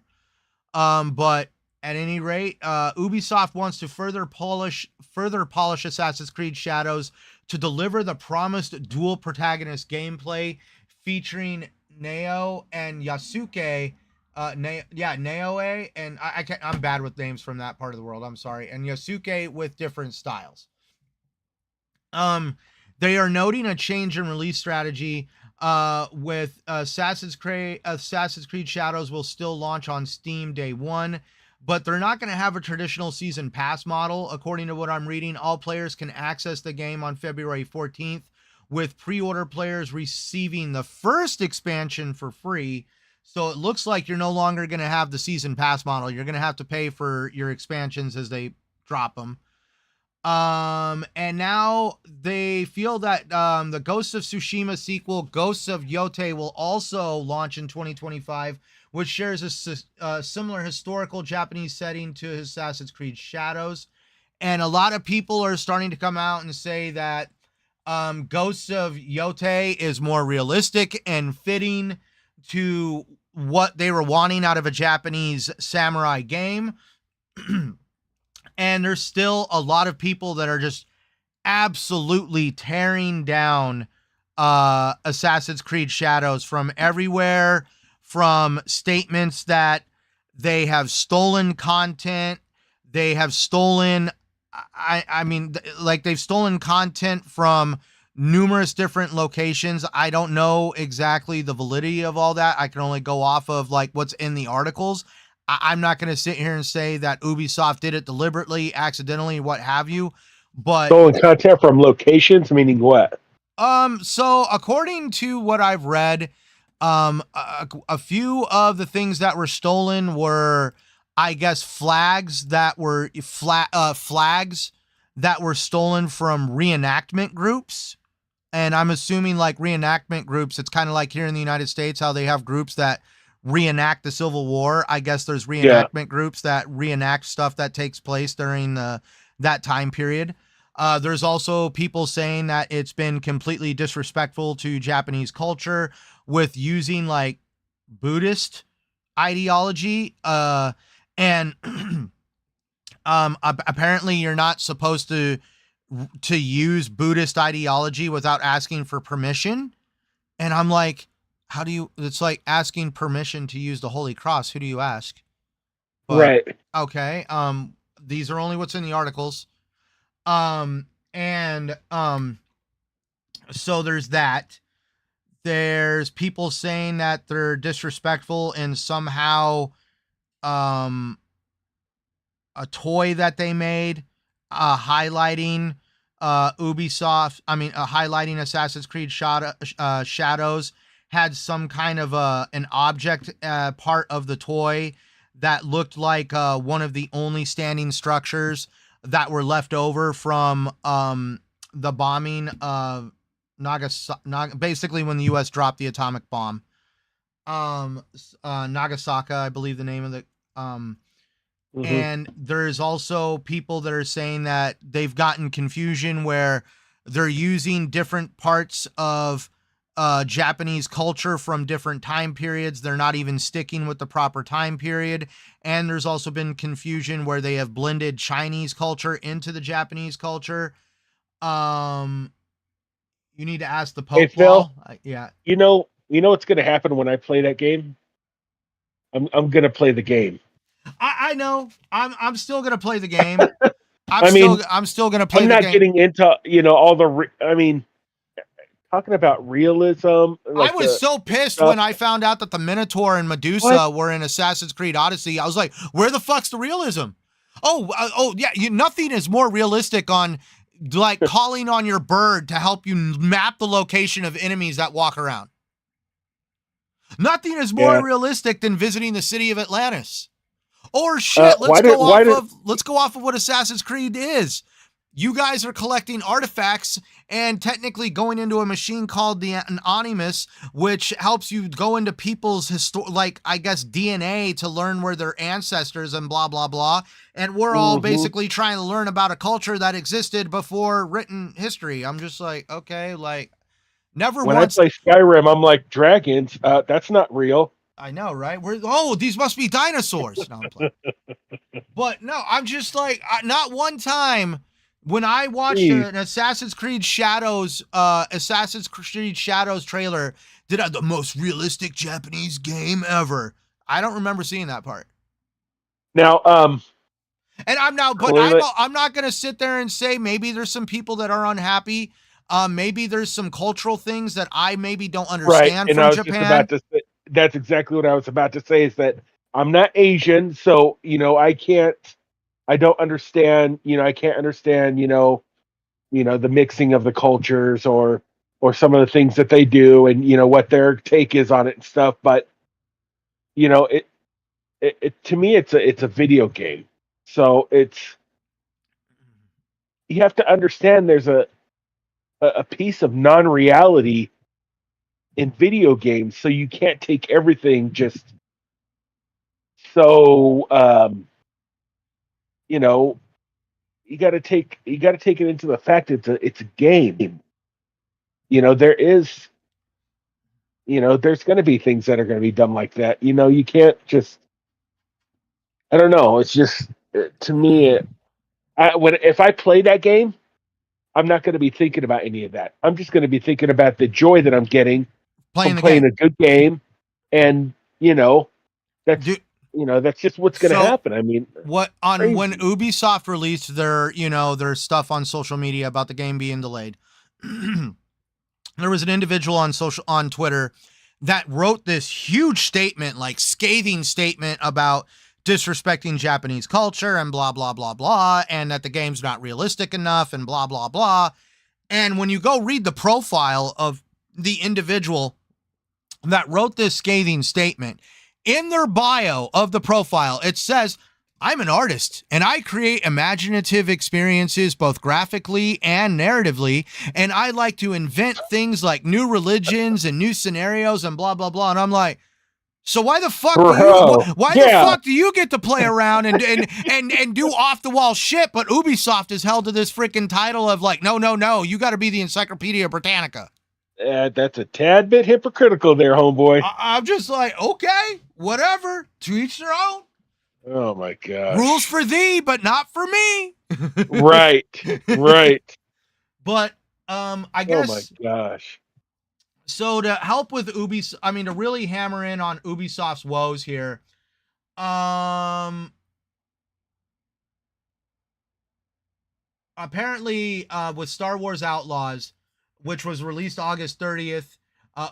But at any rate, Ubisoft wants to further polish Assassin's Creed Shadows to deliver the promised dual protagonist gameplay featuring Neo and Yasuke. Naoe, and I'm bad with names from that part of the world. I'm sorry. And Yasuke with different styles. They are noting a change in release strategy. With Assassin's Creed Shadows will still launch on Steam day one, but they're not going to have a traditional season pass model. According to what I'm reading, all players can access the game on February 14th, with pre-order players receiving the first expansion for free. So it looks like you're no longer going to have the season pass model. You're going to have to pay for your expansions as they drop them. And now they feel that the Ghost of Tsushima sequel, Ghosts of Yote, will also launch in 2025, which shares a similar historical Japanese setting to Assassin's Creed Shadows. And a lot of people are starting to come out and say that Ghosts of Yote is more realistic and fitting to what they were wanting out of a Japanese samurai game. And there's still a lot of people that are just absolutely tearing down Assassin's Creed Shadows from everywhere, from statements that they have stolen content. They have stolen, they've stolen content from numerous different locations. I don't know exactly the validity of all that. I can only go off of like what's in the articles. I'm not going to sit here and say that Ubisoft did it deliberately, accidentally, what have you. But stolen content from locations, meaning what? So according to what I've read, a few of the things that were stolen were, I guess, flags that were flags that were stolen from reenactment groups. And I'm assuming like reenactment groups, it's kind of like here in the United States, how they have groups that reenact the Civil War. I guess there's reenactment groups that reenact stuff that takes place during that time period. There's also people saying that it's been completely disrespectful to Japanese culture with using like Buddhist ideology. And apparently you're not supposed to use Buddhist ideology without asking for permission. And I'm like, how do you, it's like asking permission to use the Holy Cross. Who do you ask? But, right. Okay. These are only what's in the articles. So there's that. There's people saying that they're disrespectful and somehow, a toy that they made, highlighting, highlighting Assassin's Creed Shadows had some kind of an object part of the toy that looked like one of the only standing structures that were left over from the bombing of Nagasaki, basically when the U.S. dropped the atomic bomb. Nagasaki, I believe the name of the And there's also people that are saying that they've gotten confusion where they're using different parts of Japanese culture from different time periods. They're not even sticking with the proper time period. And there's also been confusion where they have blended Chinese culture into the Japanese culture. Um, you need to ask the Hey Pope Phil, Law. Yeah. you know what's going to happen when I play that game? I'm going to play the game. I know. I'm still gonna play the game. I mean, I'm still gonna play I'm the not game. getting into all the. I mean, talking about realism, I like was the so pissed stuff. when I found out that the Minotaur and What? Medusa were in Assassin's Creed Odyssey. I was like, where the fuck's the realism? Oh yeah, nothing is more realistic on like calling on your bird to help you map the location of enemies that walk around. Nothing is more Yeah. realistic than visiting the city of Atlantis. Or shit, Why did? Why did? let's go off of what Assassin's Creed is. You guys are collecting artifacts and technically going into a machine called the Anonymous, which helps you go into people's like I guess DNA to learn where their ancestors and blah blah blah. And we're all Hmm. basically trying to learn about a culture that existed before written history. I'm just like, okay, like never When I once. play Skyrim, I'm like dragons. That's not real. I know, right? These must be dinosaurs. No, I'm playing. But no, I'm just like, not one time when I watched Please. an Assassin's Creed Shadows trailer did I the most realistic Japanese game ever. I don't remember seeing that part. Now, And clearly, I'm not gonna sit there and say maybe there's some people that are unhappy. Maybe there's some cultural things that I maybe don't right. understand And from I was just about Japan. to say that's exactly what I was about to say. Is that I'm not Asian, so I can't. I don't understand. I can't understand. The mixing of the cultures or some of the things that they do and what their take is on it and stuff. But it to me it's a video game, so you have to understand there's a piece of non-reality in video games, so you can't take everything just so you know you got to take it into the fact it's a game. There is there's going to be things that are going to be done like that. You can't just, I don't know, it's just to me if I play that game, I'm not going to be thinking about any of that. I'm just going to be thinking about the joy that I'm getting Playing from the playing game. a good game, and that's Dude, that's just what's going to so happen. I mean, what on when crazy. Ubisoft released their their stuff on social media about the game being delayed, there was an individual on Twitter that wrote this huge statement, like scathing statement about disrespecting Japanese culture and blah blah blah blah, and that the game's not realistic enough and blah blah blah. And when you go read the profile of the individual that wrote this scathing statement, in their bio of the profile, it says, I'm an artist and I create imaginative experiences both graphically and narratively. And I like to invent things like new religions and new scenarios and blah, blah, blah. And I'm like, so Bro, why the yeah, fuck do you get to play around and do off the wall shit? But Ubisoft is held to this freaking title of like, no, you got to be the Encyclopedia Britannica. that's a tad bit hypocritical there, homeboy. I'm just like, okay, whatever, to each their own. Oh my Rules gosh. for thee, but not for me. Right, right. But I Oh my guess gosh. so to help with to really hammer in on Ubisoft's woes here. Um Apparently with Star Wars Outlaws, which was released August 30th,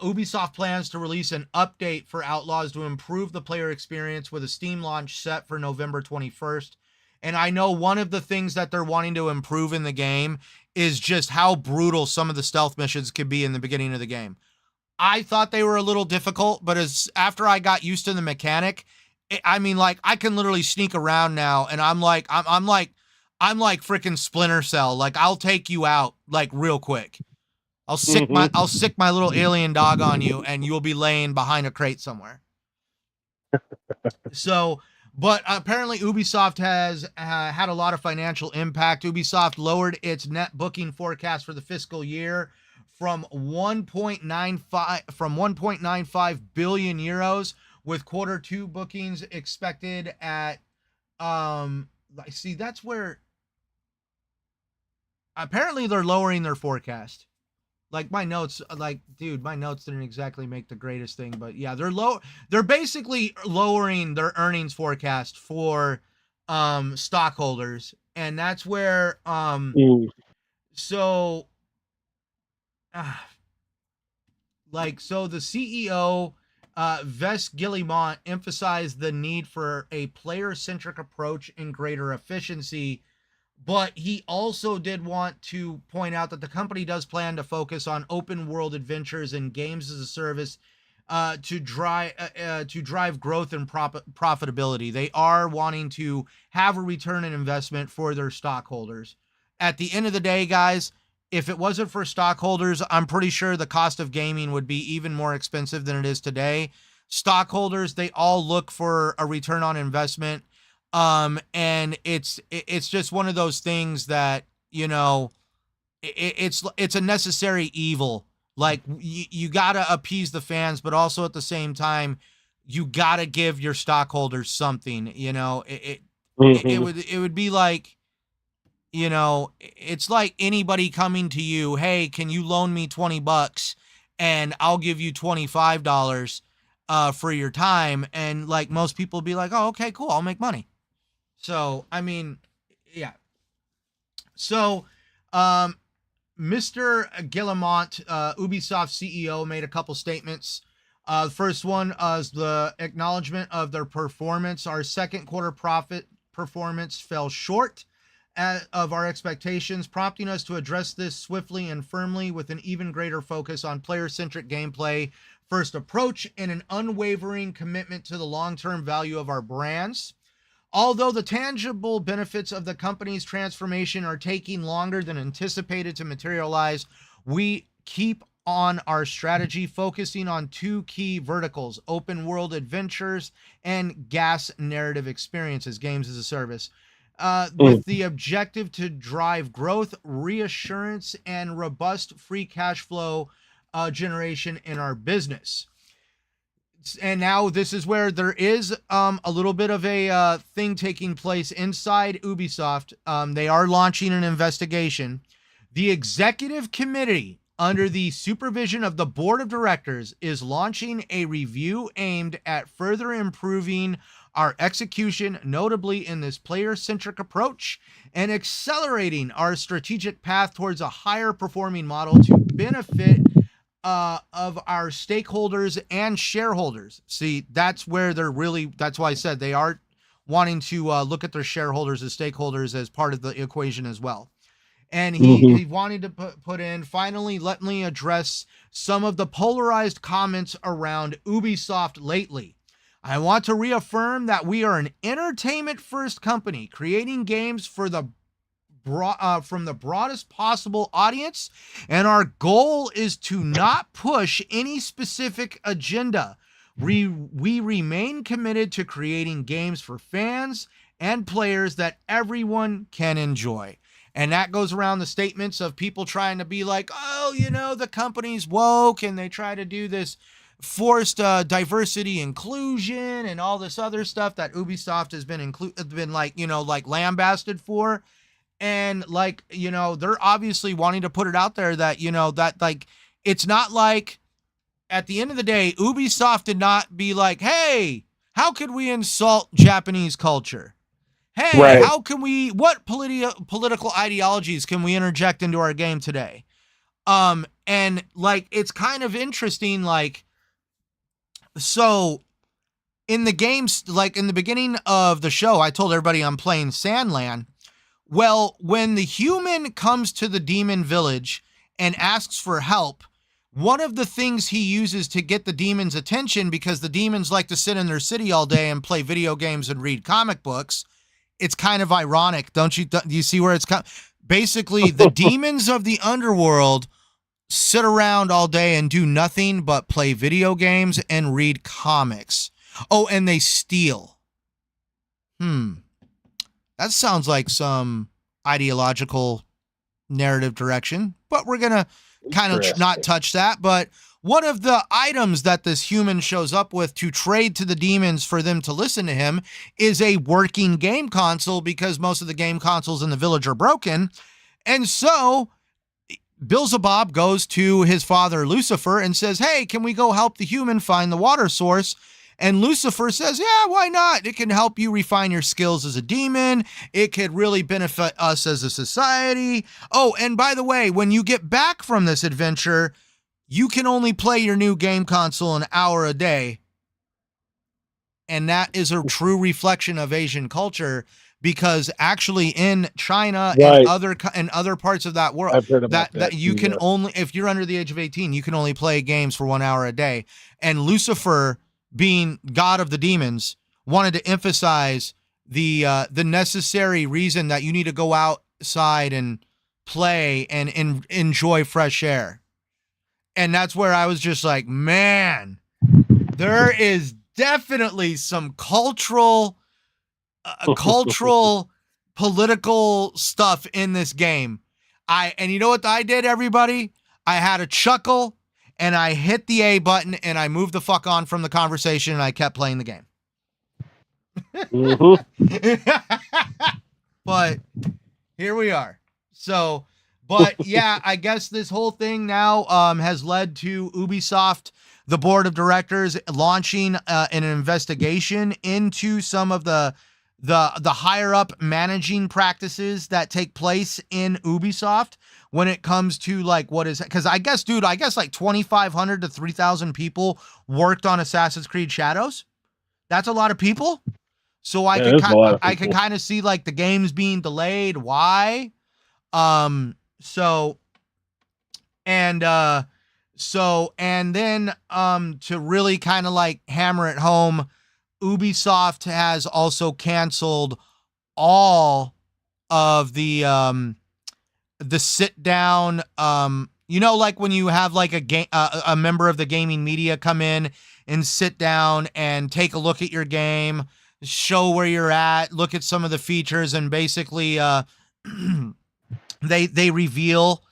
Ubisoft plans to release an update for Outlaws to improve the player experience with a Steam launch set for November 21st. And I know one of the things that they're wanting to improve in the game is just how brutal some of the stealth missions could be in the beginning of the game. I thought they were a little difficult, but as after I got used to the mechanic, like I can literally sneak around now, and I'm like freaking Splinter Cell. Like I'll take you out like real quick. Hmm. I'll sick my little alien dog on you, and you'll be laying behind a crate somewhere. So, but apparently Ubisoft has had a lot of financial impact. Ubisoft lowered its net booking forecast for the fiscal year from 1.95 billion euros, with quarter two bookings expected at I see that's where apparently they're lowering their forecast. Like my notes, like dude, my notes didn't exactly make the greatest thing, but yeah, they're basically lowering their earnings forecast for stockholders, and that's where Mm. so uh, so the CEO, Ves Guillemont, emphasized the need for a player-centric approach and greater efficiency, but he also did want to point out that the company does plan to focus on open world adventures and games as a service, to drive growth and profitability. They are wanting to have a return on investment for their stockholders. At the end of the day, guys, if it wasn't for stockholders, I'm pretty sure the cost of gaming would be even more expensive than it is today. Stockholders, they all look for a return on investment. And it's just one of those things that, it's a necessary evil. Like you gotta appease the fans, but also at the same time, you gotta give your stockholders something. It would be like, it's like anybody coming to you, hey, can you loan me $20 and I'll give you $25 for your time, and like most people be like, oh, okay, cool, I'll make money. So I mean, yeah. So Mr. Guillemont, Ubisoft CEO, made a couple statements. The first one is the acknowledgement of their performance. Our second quarter profit performance fell short of our expectations, prompting us to address this swiftly and firmly with an even greater focus on player-centric gameplay, first approach, and an unwavering commitment to the long-term value of our brands. Although the tangible benefits of the company's transformation are taking longer than anticipated to materialize, we keep on our strategy, focusing on two key verticals: open world adventures and gas narrative experiences, games as a service, with the objective to drive growth, reassurance, and robust free cash flow generation in our business. And now this is where there is a little bit of a thing taking place inside Ubisoft. They are launching an investigation. The executive committee, under the supervision of the board of directors, is launching a review aimed at further improving our execution, notably in this player-centric approach, and accelerating our strategic path towards a higher performing model to benefit of our stakeholders and shareholders. See, that's where that's why I said they are wanting to look at their shareholders as stakeholders as part of the equation as well. And he wanted to put in, finally, let me address some of the polarized comments around Ubisoft lately. I want to reaffirm that we are an entertainment first company, creating games for the from the broadest possible audience, and our goal is to not push any specific agenda. We remain committed to creating games for fans and players that everyone can enjoy. And that goes around the statements of people trying to be like, oh, the company's woke, and they try to do this forced diversity inclusion and all this other stuff that Ubisoft has been lambasted for. And they're obviously wanting to put it out there that, that it's not like, at the end of the day, Ubisoft did not be like, hey, how could we insult Japanese culture? Hey, right. How can we, what political ideologies can we interject into our game today? And it's kind of interesting, so in the games, in the beginning of the show, I told everybody I'm playing Sandland. Well, when the human comes to the demon village and asks for help, one of the things he uses to get the demon's attention, because the demons like to sit in their city all day and play video games and read comic books. It's kind of ironic, don't you? Do you see where it's basically the demons of the underworld sit around all day and do nothing but play video games and read comics. Oh, and they steal. That sounds like some ideological narrative direction. but we're going to kind of not touch that. But one of the items that this human shows up with to trade to the demons for them to listen to him is a working game console, because most of the game consoles in the village are broken. And so Beelzebub goes to his father Lucifer and says, hey, can we go help the human find the water source? And Lucifer says, yeah, why not? It can help you refine your skills as a demon. It could really benefit us as a society. Oh, and by the way, when you get back from this adventure, you can only play your new game console an hour a day. And that is a true reflection of Asian culture, because actually in China and other parts of that world, that you can only, if you're under the age of 18, you can only play games for 1 hour a day. And Lucifer, being god of the demons, wanted to emphasize the necessary reason that you need to go outside and play and enjoy fresh air. And that's where I was just like, man, there is definitely some cultural political stuff in this game. And you know what I did, everybody? I had a chuckle, and I hit the A button, and I moved the fuck on from the conversation, and I kept playing the game. But here we are. So, but yeah, I guess this whole thing now has led to Ubisoft, the board of directors, launching an investigation into some of the higher up managing practices that take place in Ubisoft when it comes to like what is, because I guess like 2,500 to 3,000 people worked on Assassin's Creed Shadows. That's a lot of people. So I can kind of see like the games being delayed. Why? And then to really kind of like hammer it home, Ubisoft has also canceled all of the sit down, like when you have like a member of the gaming media come in and sit down and take a look at your game, show where you're at, look at some of the features, and basically they reveal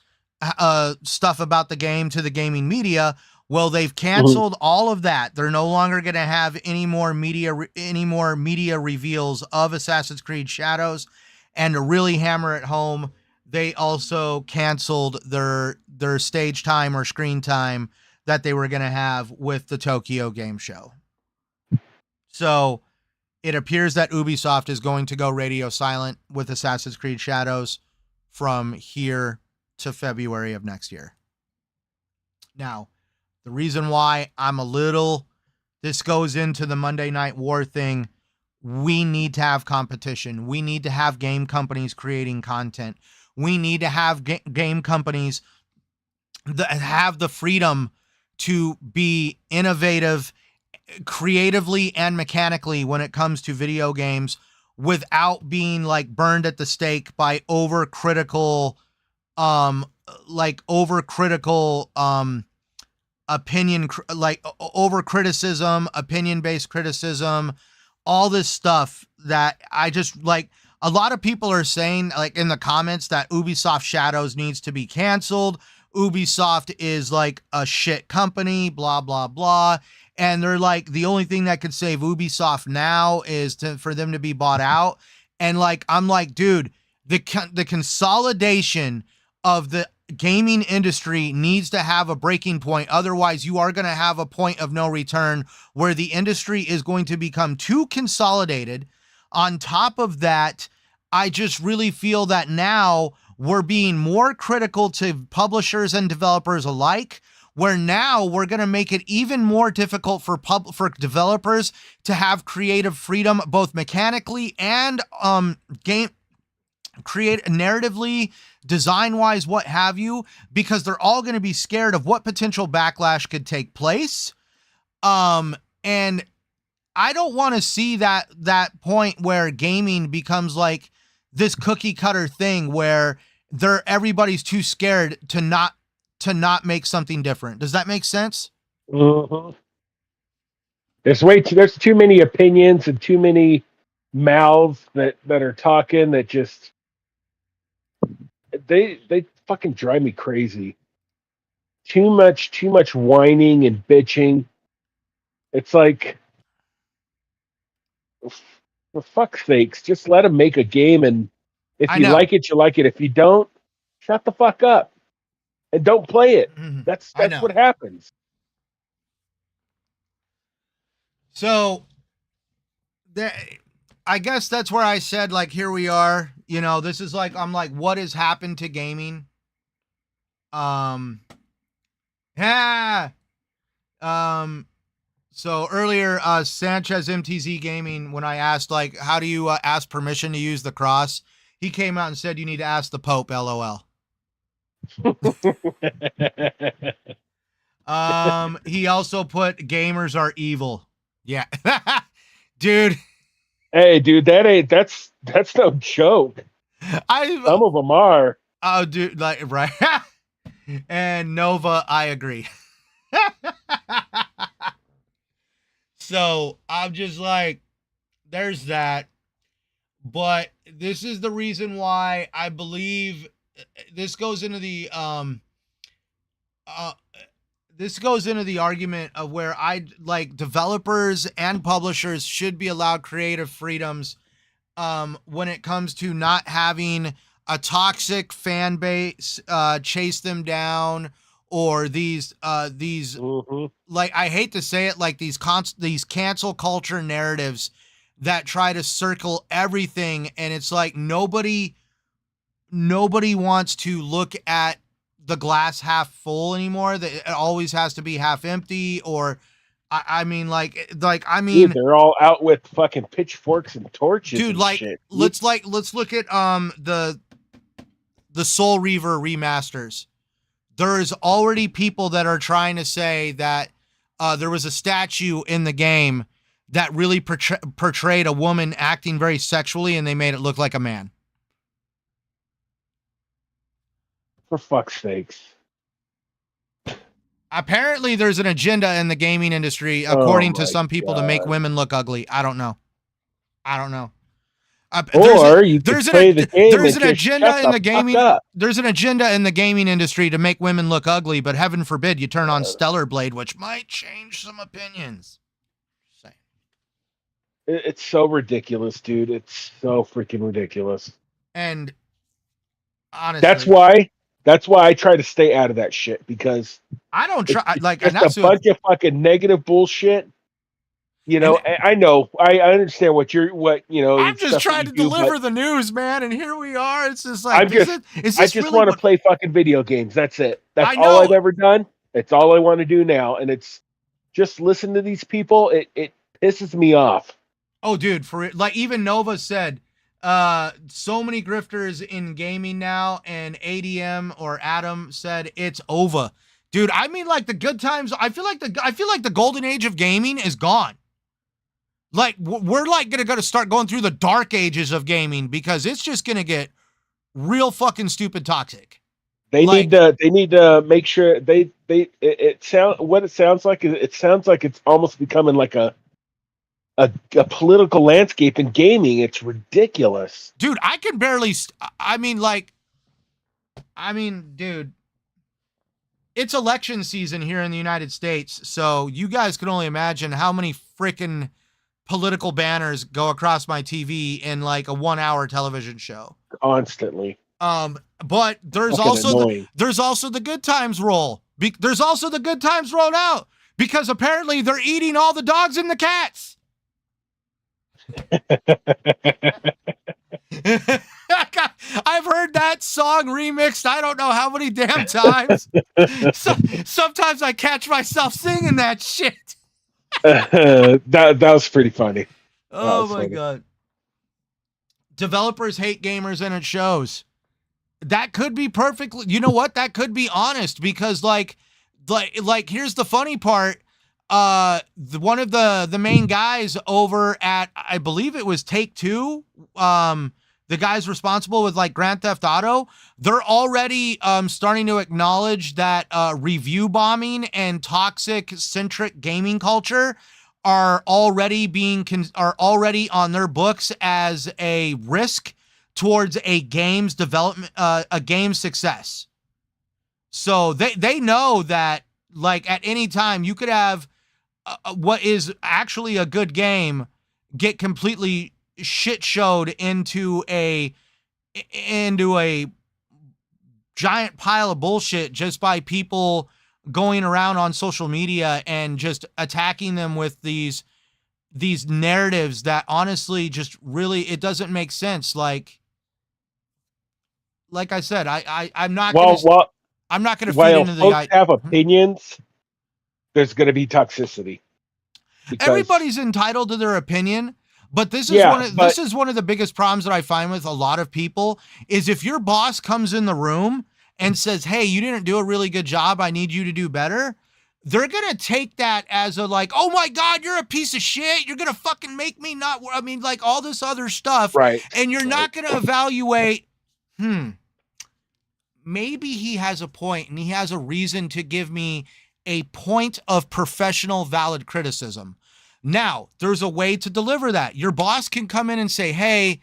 stuff about the game to the gaming media. Well, they've canceled all of that. They're no longer going to have any more media reveals of Assassin's Creed Shadows. And to really hammer it home, they also canceled their stage time or screen time that they were going to have with the Tokyo Game Show. So it appears that Ubisoft is going to go radio silent with Assassin's Creed Shadows from here to February of next year. Now, the reason why this goes into the Monday Night War thing, we need to have competition. We need to have game companies creating content. We need to have game companies that have the freedom to be innovative creatively and mechanically when it comes to video games, without being like burned at the stake by overcritical opinion, like over criticism, opinion-based criticism, all this stuff that I just like. A lot of people are saying, like in the comments, that Ubisoft Shadows needs to be canceled. Ubisoft is like a shit company, blah, blah, blah. And they're like, the only thing that could save Ubisoft now is for them to be bought out. And like, I'm like, dude, the consolidation of the gaming industry needs to have a breaking point. Otherwise, you are going to have a point of no return where the industry is going to become too consolidated. On top of that, I just really feel that now we're being more critical to publishers and developers alike, where now we're going to make it even more difficult for developers to have creative freedom, both mechanically and create narratively, design-wise, what have you, because they're all going to be scared of what potential backlash could take place. And I don't want to see that point where gaming becomes like this cookie cutter thing where everybody's too scared to not make something different. Does that make sense? Mm-hmm. There's too many opinions and too many mouths that are talking that just they fucking drive me crazy. Too much whining and bitching. It's like, for fuck's sakes, just let them make a game, and if I you know. like it, you like it. If you don't, shut the fuck up and don't play it. That's I know. what happens. So I guess that's where I said, like, here we are. You know, this is like, I'm like, what has happened to gaming? Yeah. So earlier, Sanchez MTZ Gaming, when I asked, like, how do you ask permission to use the cross? He came out and said, you need to ask the Pope, LOL. He also put gamers are evil. Yeah. Dude. Hey, dude, that's no joke. Some of them are. Oh, dude, like, right. And Nova, I agree. So I'm just like, there's that. But this is the reason why I believe this goes into the uh this goes into the argument of where I like developers and publishers should be allowed creative freedoms when it comes to not having a toxic fan base chase them down, or these like, I hate to say it, like these cancel culture narratives that try to circle everything, and it's like nobody wants to look at the glass half full anymore. That it always has to be half empty, or I mean, dude, they're all out with fucking pitchforks and torches, dude, and like, shit. let's look at the Soul Reaver remasters. There is already people that are trying to say that there was a statue in the game that really portrayed a woman acting very sexually, and they made it look like a man. For fuck's sakes. Apparently, there's an agenda in the gaming industry, according to some people, to make women look ugly. I don't know. Or you could play the game. There's an agenda in the gaming. There's an agenda in the gaming industry to make women look ugly, but heaven forbid you turn on Stellar Blade, which might change some opinions. It's so ridiculous, dude. It's so freaking ridiculous. And honestly, that's why I try to stay out of that shit, because I don't try. It's a bunch of fucking negative bullshit. You know, I know, I understand what I'm just trying to deliver the news, man, and here we are. It's just like, I just want to play fucking video games. That's it. That's all I've ever done. It's all I want to do now, and it's just listen to these people. It pisses me off. Oh, dude, even Nova said, so many grifters in gaming now, and ADM or Adam said it's over. Dude, I mean, like, the good times. I feel like the golden age of gaming is gone. Like, we're like gonna start going through the dark ages of gaming, because it's just gonna get real fucking stupid toxic. They need to make sure it sounds like it's almost becoming like a political landscape in gaming. It's ridiculous. Dude, I can barely dude, it's election season here in the United States, so you guys can only imagine how many freaking political banners go across my TV in like a 1-hour television show constantly. But there's also the good times roll. There's also the good times rolled out, because apparently they're eating all the dogs and the cats. I've heard that song remixed I don't know how many damn times. Sometimes I catch myself singing that shit. that was pretty funny. Oh my God. Developers hate gamers, and it shows. That could be perfectly, you know what? That could be honest, because like here's the funny part. One of the main guys over at, I believe it was Take-Two, the guys responsible with like Grand Theft Auto, they're already starting to acknowledge that review bombing and toxic centric gaming culture are already on their books as a risk towards a game's development, a game's success. So they know that like at any time you could have what is actually a good game get completely shit showed into a giant pile of bullshit just by people going around on social media and just attacking them with these narratives that honestly just really it doesn't make sense. Like I said, I'm not gonna Well, well, I'm not gonna feed while into the folks have opinions, there's going to be toxicity because, everybody's entitled to their opinion, but yeah, this but is one of the biggest problems that I find with a lot of people is if your boss comes in the room and says, "Hey, you didn't do a really good job. I need you to do better." They're going to take that as a like, "Oh my god, you're a piece of shit. You're going to fucking make me not I mean like all this other stuff right, and you're right, not going to evaluate maybe he has a point and he has a reason to give me a point of professional valid criticism. Now, there's a way to deliver that. Your boss can come in and say, "Hey,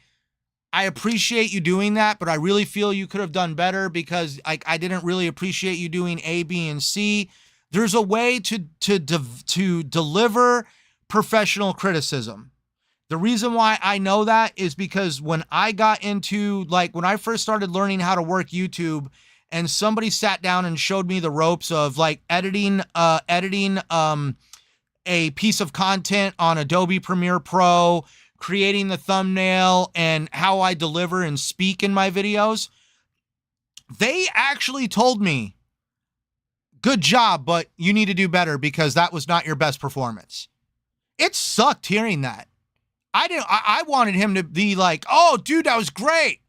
I appreciate you doing that, but I really feel you could have done better because I didn't really appreciate you doing A, B, and C." There's a way to deliver professional criticism. The reason why I know that is because when I got into like when I first started learning how to work YouTube and somebody sat down and showed me the ropes of like editing a piece of content on Adobe Premiere Pro, creating the thumbnail and how I deliver and speak in my videos, they actually told me, "Good job, but you need to do better because that was not your best performance." It sucked hearing that. I wanted him to be like, "Oh, dude, that was great."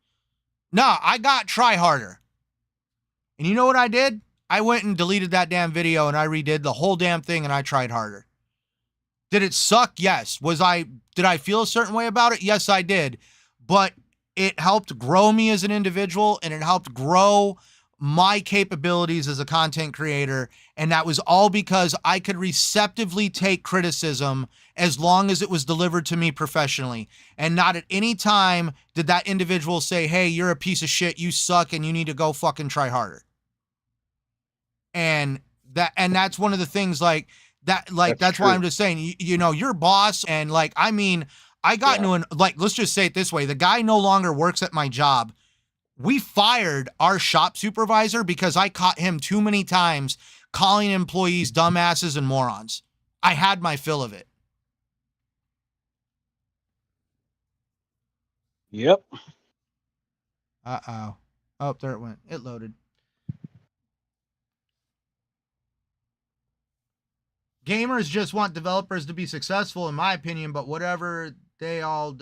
No, I got try harder. And you know what I did? I went and deleted that damn video and I redid the whole damn thing and I tried harder. Did it suck? Yes. Did I feel a certain way about it? Yes, I did. But it helped grow me as an individual and it helped grow my capabilities as a content creator. And that was all because I could receptively take criticism as long as it was delivered to me professionally. And not at any time did that individual say, "Hey, you're a piece of shit, you suck, and you need to go fucking try harder." And that's one of the things like that, like that's why true. I'm just saying, your boss and like, I mean, I got Yeah. into like, let's just say it this way. The guy no longer works at my job. We fired our shop supervisor because I caught him too many times calling employees dumbasses and morons. I had my fill of it. Yep. Uh-oh. Oh, there it went. It loaded. Gamers just want developers to be successful, in my opinion, but whatever they all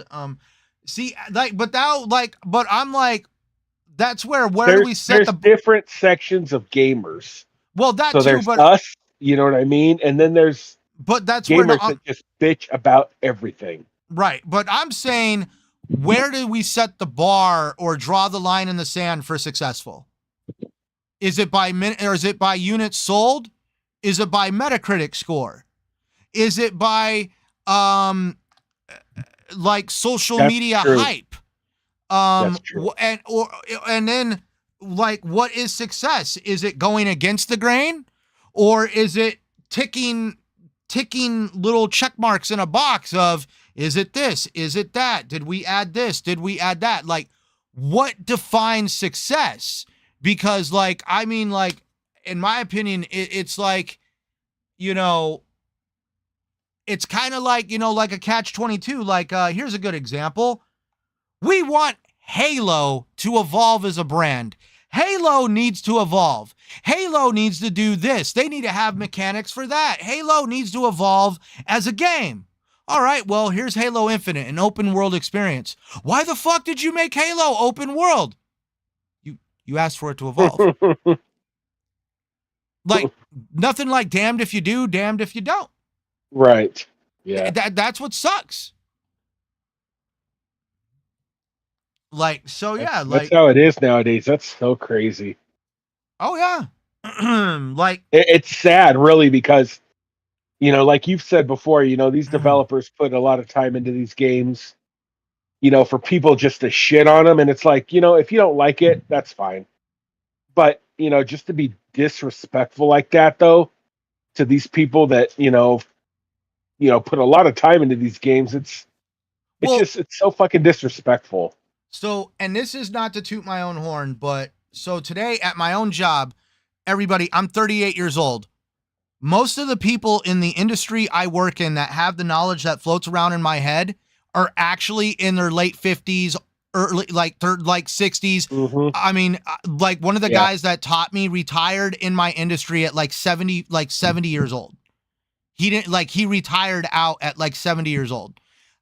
see like but I'm like that's where do we set There's the different sections of gamers. well that So too, there's but us, you know what I mean? And then there's that's where no, gamers that just bitch about everything. right, but I'm saying where do we set the bar or draw the line in the sand for successful? Is it by minute or is it by units sold? Is it by Metacritic score? Is it by like social That's media true. hype? That's true. And then like what is success? Is it going against the grain or is it ticking little check marks in a box of is it this, is it that, did we add this, did we add that? Like what defines success? Because like I mean like in my opinion it's like you know it's kind of like like a catch 22. Like here's a good example. We want Halo to evolve as a brand. Halo needs to evolve. Halo needs to do this. They need to have mechanics for that. Halo needs to evolve as a game. All right, well, here's Halo Infinite, an open world experience. Why the fuck did you make Halo open world? You asked for it to evolve. Like nothing like damned if you do, damned if you don't. Right. Yeah. That's what sucks. Like so yeah, That's like how it is nowadays. That's so crazy. oh yeah. Like It's sad, really, because like you've said before, these developers put a lot of time into these games, for people just to shit on them, and it's like, if you don't like it, that's fine. But just to be disrespectful like that though to these people that put a lot of time into these games. Well, It's so fucking disrespectful. so, and this is not to toot my own horn, but so today at my own job, everybody, I'm 38 years old. Most of the people in the industry I work in that have the knowledge that floats around in my head are actually in their late 50s, early like 60s. Mm-hmm. I mean, like one of the Yeah. guys that taught me retired in my industry at like 70 years old. He retired out at like 70 years old.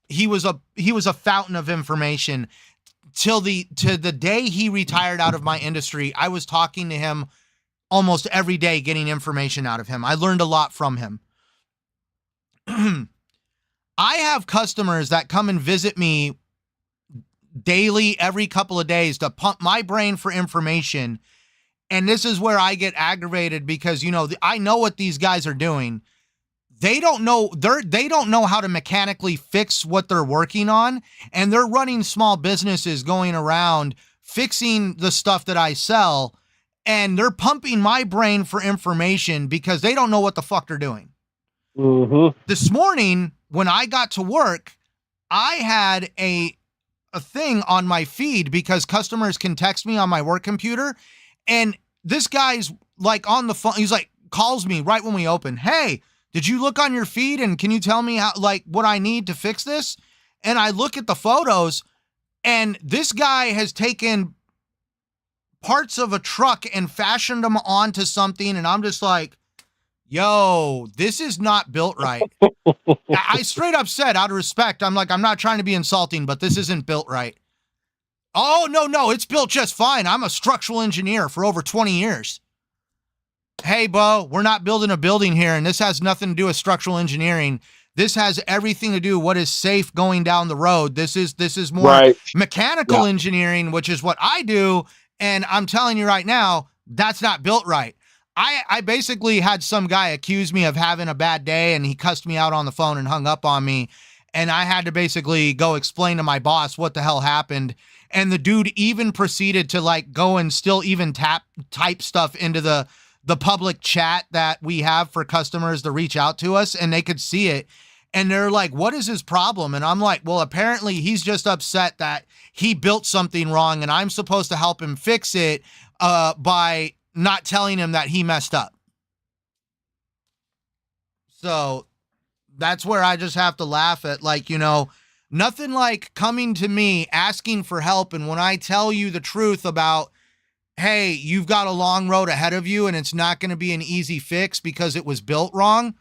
He was a fountain of information to the day he retired out of my industry. I was talking to him almost every day, getting information out of him. I learned a lot from him. I have customers that come and visit me daily, every couple of days, to pump my brain for information. And this is where I get aggravated because, I know what these guys are doing. They don't know how to mechanically fix what they're working on, and they're running small businesses going around fixing the stuff that I sell, and they're pumping my brain for information because they don't know what the fuck they're doing. Mm-hmm. This morning when I got to work, I had a thing on my feed because customers can text me on my work computer, and this guy's like on the phone. He's like, calls me right when we open. Hey, did you look on your feed and can you tell me how, like, what I need to fix this? And I look at the photos, and this guy has taken parts of a truck and fashioned them onto something. And I'm just like, yo, this is not built right. I straight up said, out of respect, I'm like, I'm not trying to be insulting, but this isn't built right. Oh, no, it's built just fine. I'm a structural engineer for over 20 years. Hey, Bo, we're not building a building here, and this has nothing to do with structural engineering. This has everything to do with what is safe going down the road. This is more Right. mechanical engineering, which is what I do. And I'm telling you right now, that's not built right. I basically had some guy accuse me of having a bad day, and he cussed me out on the phone and hung up on me. And I had to basically go explain to my boss what the hell happened. And the dude even proceeded to like go and still even type stuff into the public chat that we have for customers to reach out to us, and they could see it. And they're like, what is his problem? And I'm like, well, apparently he's just upset that he built something wrong, and I'm supposed to help him fix it by not telling him that he messed up. So that's where I just have to laugh at, like, nothing like coming to me asking for help. And when I tell you the truth about, hey, you've got a long road ahead of you and it's not going to be an easy fix because it was built wrong,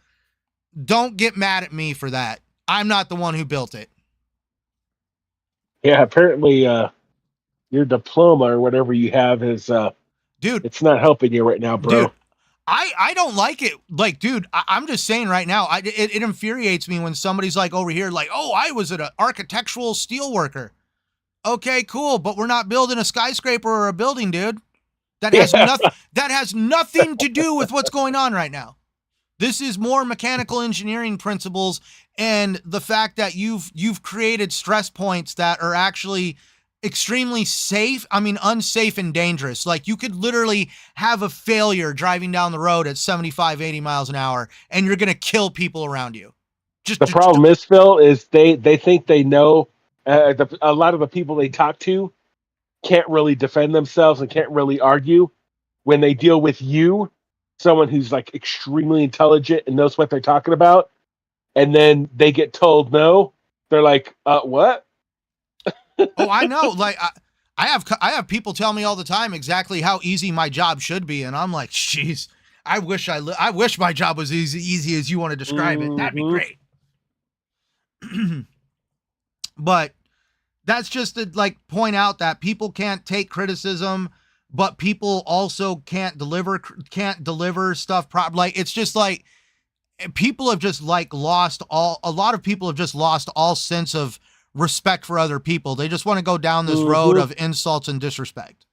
don't get mad at me for that. I'm not the one who built it. Yeah, apparently your diploma or whatever you have is dude, it's not helping you right now, bro. Dude, I don't like it. Like, dude, I'm just saying right now, it infuriates me when somebody's like over here, like, oh, I was an architectural steel worker. Okay, cool, but we're not building a skyscraper or a building, dude. That has nothing to do with what's going on right now. This is more mechanical engineering principles and the fact that you've created stress points that are actually extremely unsafe and dangerous. Like, you could literally have a failure driving down the road at 75, 80 miles an hour, and you're going to kill people around you. The problem is, Phil, is they think they know. A lot of the people they talk to can't really defend themselves and can't really argue when they deal with you, someone who's like extremely intelligent and knows what they're talking about, and then they get told no. They're like, what? Oh, I know. Like, I have people tell me all the time exactly how easy my job should be, and I'm like, jeez, I wish my job was easy as you want to describe it. That'd be great. But that's just to like point out that people can't take criticism, but people also can't deliver stuff properly. Like, it's just like people have just like a lot of people have just lost all sense of respect for other people. They just want to go down this road of insults and disrespect.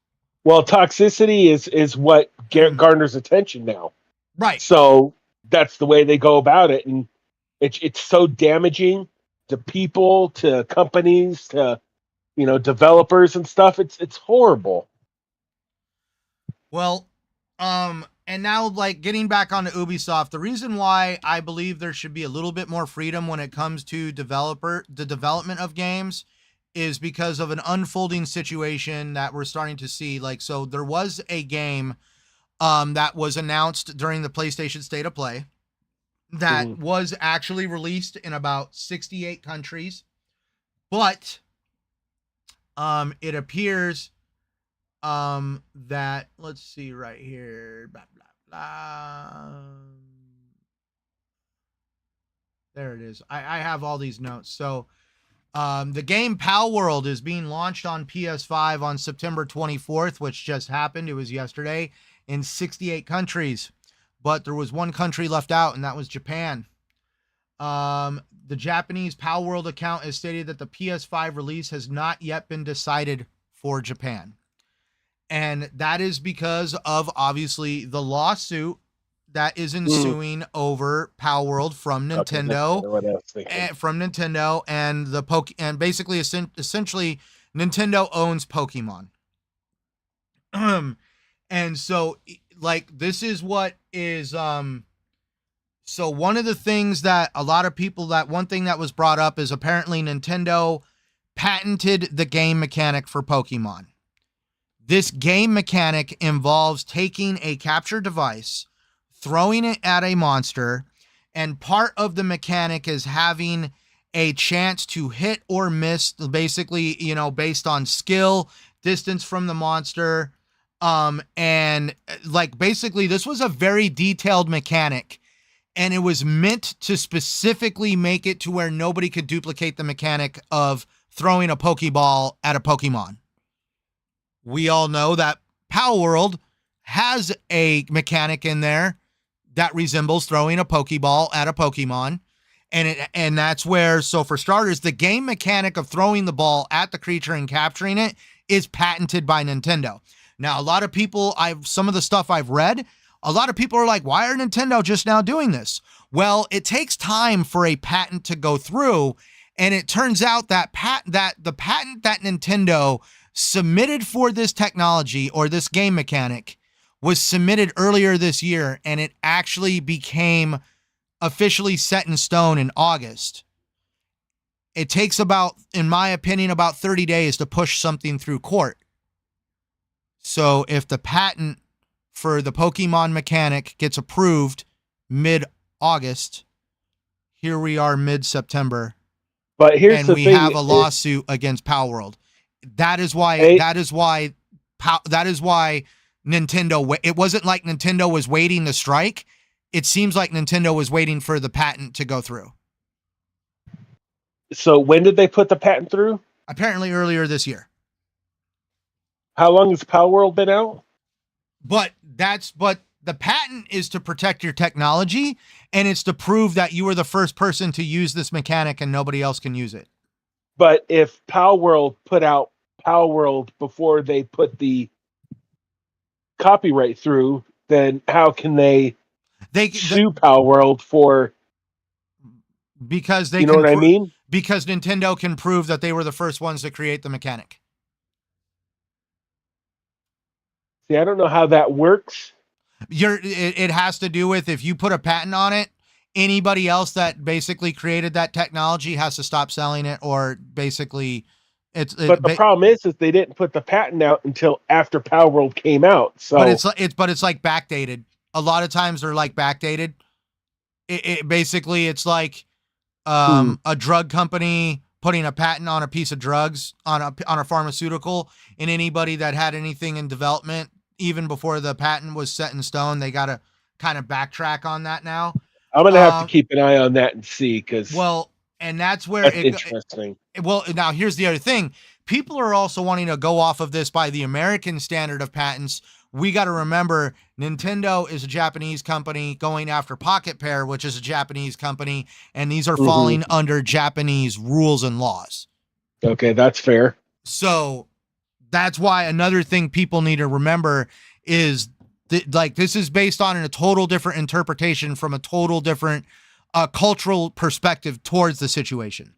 Well, toxicity is what garners attention now. Right. So that's the way they go about it. And it's so damaging to people, to companies, to, developers and stuff. It's horrible. Well, and now, like, getting back onto Ubisoft, the reason why I believe there should be a little bit more freedom when it comes to the development of games is because of an unfolding situation that we're starting to see. Like, so there was a game that was announced during the PlayStation State of Play that was actually released in about 68 countries, but it appears that, let's see right here, blah blah blah, there it is. I have all these notes. So the game PalWorld is being launched on PS5 on September 24th, which just happened. It was yesterday, in 68 countries, but there was one country left out, and that was Japan. The Japanese PalWorld account has stated that the PS5 release has not yet been decided for Japan. And that is because of, obviously, the lawsuit that is ensuing over PalWorld from Nintendo, and basically, essentially, Nintendo owns Pokemon. And so, like, this is what is, so one of the things that a lot of people, that one thing that was brought up is apparently Nintendo patented the game mechanic for Pokemon. This game mechanic involves taking a capture device, throwing it at a monster, and part of the mechanic is having a chance to hit or miss, basically, you know, based on skill, distance from the monster. And like, basically, this was a very detailed mechanic, and it was meant to specifically make it to where nobody could duplicate the mechanic of throwing a Pokeball at a Pokemon. We all know that PalWorld has a mechanic in there that resembles throwing a Pokeball at a Pokemon. And that's where, so for starters, the game mechanic of throwing the ball at the creature and capturing it is patented by Nintendo. Now, a lot of people, some of the stuff I've read, a lot of people are like, why are Nintendo just now doing this? Well, it takes time for a patent to go through. And it turns out that the patent that Nintendo submitted for this technology, or this game mechanic, was submitted earlier this year, and it actually became officially set in stone in August. It takes about, in my opinion, about 30 days to push something through court. So if the patent for the Pokemon mechanic gets approved mid-August, here we are mid-September, but here's the thing, we have a lawsuit against PalWorld. That is why Nintendo, it wasn't like Nintendo was waiting to strike. It seems like Nintendo was waiting for the patent to go through. So when did they put the patent through? Apparently earlier this year. How long has PalWorld been out? But the patent is to protect your technology, and it's to prove that you were the first person to use this mechanic and nobody else can use it. But if PalWorld put out PalWorld before they put the copyright through, then how can they sue PalWorld for? Because they, you know what I mean? Because Nintendo can prove that they were the first ones to create the mechanic. See, I don't know how that works. It has to do with, if you put a patent on it, anybody else that basically created that technology has to stop selling it, or basically but the problem is they didn't put the patent out until after PalWorld came out. So but it's like backdated. A lot of times they're like backdated. It basically, it's like a drug company putting a patent on a piece of drugs, on a pharmaceutical, and anybody that had anything in development even before the patent was set in stone, they got to kind of backtrack on that now. I'm going to have to keep an eye on that and see, because and that's where it's interesting. Well, now here's the other thing. People are also wanting to go off of this by the American standard of patents. We got to remember, Nintendo is a Japanese company going after Pocket Pair, which is a Japanese company, and these are falling under Japanese rules and laws. Okay, that's fair. So that's why another thing people need to remember is that, this is based on a total different interpretation from a total different cultural perspective towards the situation.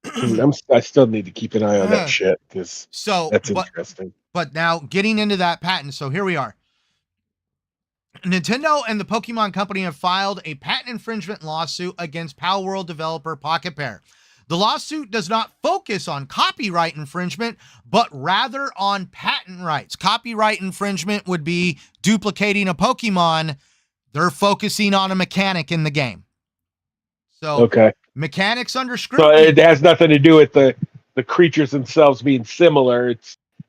I still need to keep an eye on that shit, because that's interesting. But now, getting into that patent, so here we are. Nintendo and the Pokemon Company have filed a patent infringement lawsuit against PalWorld developer Pocket Pair. The lawsuit does not focus on copyright infringement, but rather on patent rights. Copyright infringement would be duplicating a Pokemon. They're focusing on a mechanic in the game. So, Okay. mechanics under So scrutiny. it has nothing to do with the creatures themselves being similar.